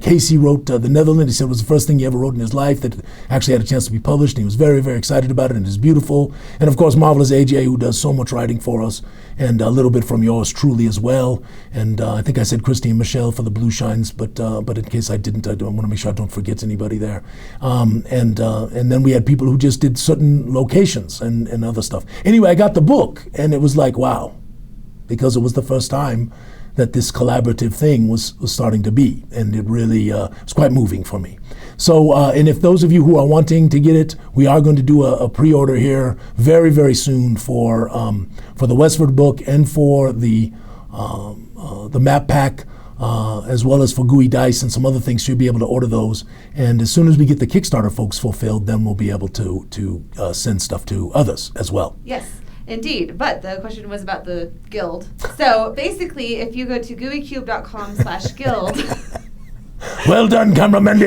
Casey wrote The Netherlands. He said it was the first thing he ever wrote in his life that actually had a chance to be published, and he was very, very excited about it, and it's beautiful. And of course, marvelous AJ, who does so much writing for us, and a little bit from yours truly as well. And I think I said Christy and Michelle for the Blue Shines, but in case I didn't, I want to make sure I don't forget anybody there. And then we had people who just did certain locations and other stuff. Anyway, I got the book, and it was like, wow, because it was the first time that this collaborative thing was starting to be, and it really was quite moving for me. So, and if those of you who are wanting to get it, we are going to do a pre-order here very, very soon for the Westford book and for the map pack. as well as for Gooey Dice and some other things. So you'll be able to order those. And as soon as we get the Kickstarter folks fulfilled, then we'll be able to send stuff to others as well. Yes. Indeed, but the question was about the guild. So basically, if you go to gooeycube.com/guild, well done, cameraman.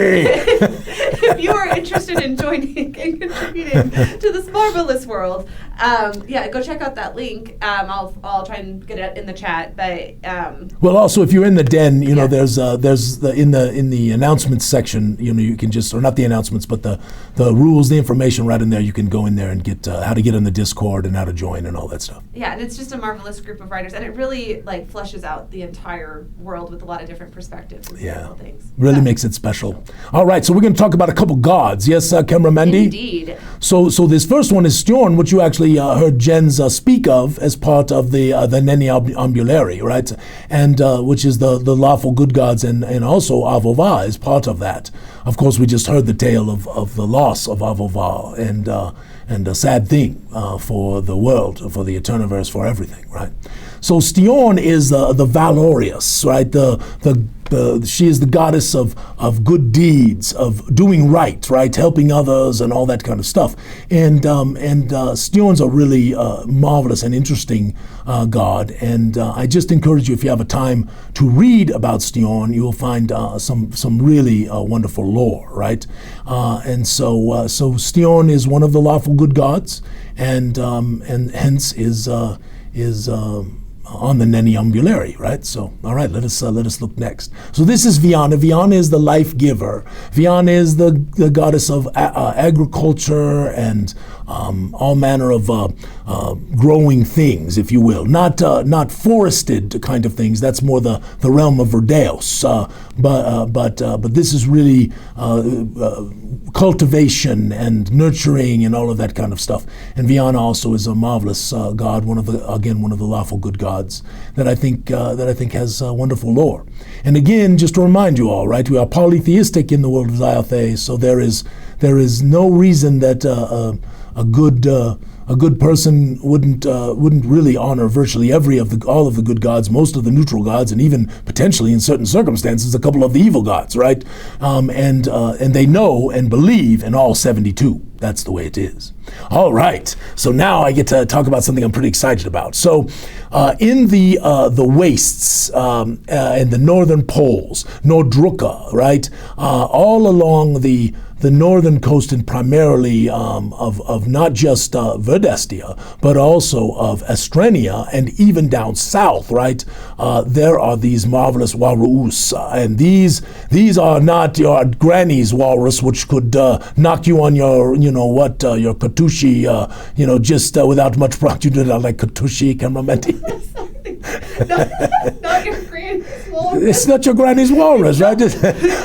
if you are interested in joining and contributing to this marvelous world, go check out that link. I'll try and get it in the chat. But well, also if you're in the den, there's in the announcements section, you can just, or not the announcements, but the rules, the information right in there. You can go in there and get how to get on the Discord and how to join and all that stuff. Yeah, and it's just a marvelous group of writers, and it really fleshes out the entire world with a lot of different perspectives and beautiful things. Really makes it special. All right, so we're going to talk about a couple gods. Yes, Kemra Mendy? Indeed. So this first one is Stjorn, which you actually heard Jens speak of as part of the Neni Ambulary, right? And which is the lawful good gods, and also Avova is part of that. Of course, we just heard the tale of the loss of Avova and a sad thing for the world, for the Eterniverse, for everything, right? So Stjorn is the valorous, right? She is the goddess of good deeds, of doing right, helping others and all that kind of stuff. And Stjorn's a really marvelous and interesting god. And I just encourage you, if you have a time to read about Stjorn, you will find some really wonderful lore, right? And so Stjorn is one of the lawful good gods, and hence is on the Neni Ambulary, right? So, all right, let us look next. So this is Viana. Viana is the life giver. Viana is the goddess of agriculture and all manner of growing things, if you will. Not forested kind of things. That's more the realm of Verdeos. But this is really cultivation and nurturing and all of that kind of stuff. And Viana also is a marvelous god, one of the lawful good gods that I think has wonderful lore. And again, just to remind you all, right, we are polytheistic in the world of Zyathé, so there is no reason that a good person wouldn't really honor virtually all of the good gods, most of the neutral gods, and even potentially in certain circumstances a couple of the evil gods, right? And they know and believe in all 72. That's the way it is. All right. So now I get to talk about something I'm pretty excited about. So in the wastes and the northern poles, Nordruka, right, all along the northern coast, and primarily of not just Verdestia, but also of Estrenia, and even down south, right, there are these marvelous walrus, and these are not your granny's walrus, which could knock you on your, your Katushi, just without much prompt. You do that like Katushi, Kamramenti. Not your granny's walrus. It's not your granny's walrus, right?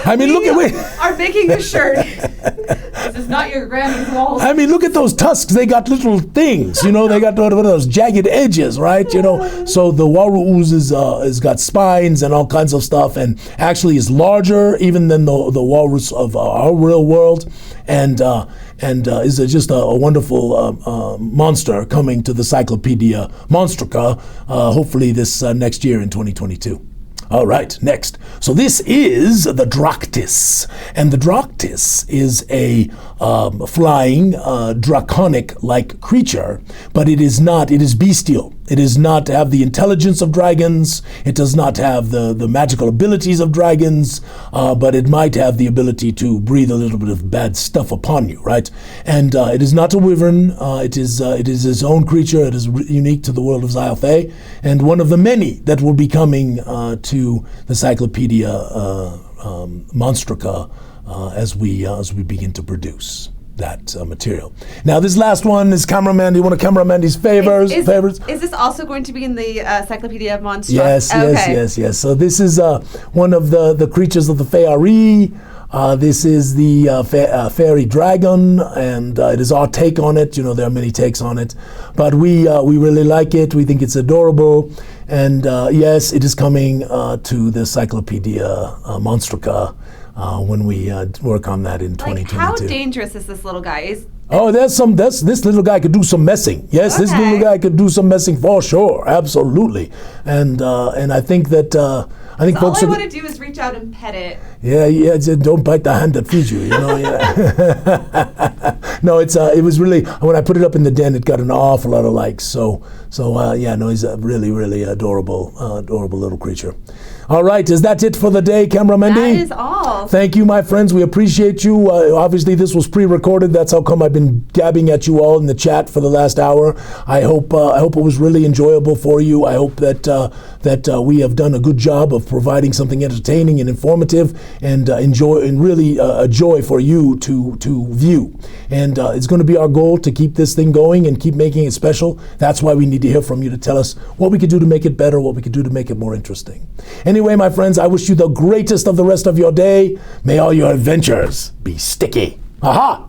I mean, we are making a shirt. This is not your granny's walrus. I mean, look at those tusks. They got little things, they got one of those jagged edges, right? So the walrus is got spines and all kinds of stuff, and actually is larger even than the walrus of our real world, and is just a wonderful monster coming to the Cyclopedia Monstrica, hopefully this next year in 2022. All right, next. So this is the Droctis, and the Droctis is a flying, draconic-like creature, but it is not. It is bestial. It does not have the intelligence of dragons. It does not have the magical abilities of dragons, but it might have the ability to breathe a little bit of bad stuff upon you, right? And it is not a wyvern. It is its own creature. It is unique to the world of Zyathé, and one of the many that will be coming to the Cyclopedia Monstrica as we begin to produce that material. Now, this last one is Cameramandy, one of Cameramandy's favorites. Is this also going to be in the Cyclopedia Monster? Yes, okay. yes. So this is one of the creatures of the Feyari. This is the fairy dragon, and it is our take on it. There are many takes on it, but we really like it. We think it's adorable, and yes, it is coming to the Cyclopedia Monstrica when we work on that in 2022. How dangerous is this little guy? This little guy could do some messing. Yes, okay. This little guy could do some messing for sure, absolutely. And I think that I think all folks I are. want to do is reach out and pet it. Yeah, don't bite the hand that feeds you. Yeah. No, it was really, when I put it up in the den, it got an awful lot of likes. So he's a really, really adorable little creature. All right, is that it for the day, Cameraman D? That is all. Thank you, my friends. We appreciate you. Obviously, this was pre-recorded. That's how come I've been gabbing at you all in the chat for the last hour. I hope it was really enjoyable for you. I hope that we have done a good job of providing something entertaining and informative and really a joy for you to view. And it's going to be our goal to keep this thing going and keep making it special. That's why we need to hear from you to tell us what we could do to make it better, what we could do to make it more interesting. Anyway, my friends, I wish you the greatest of the rest of your day. May all your adventures be sticky. Aha!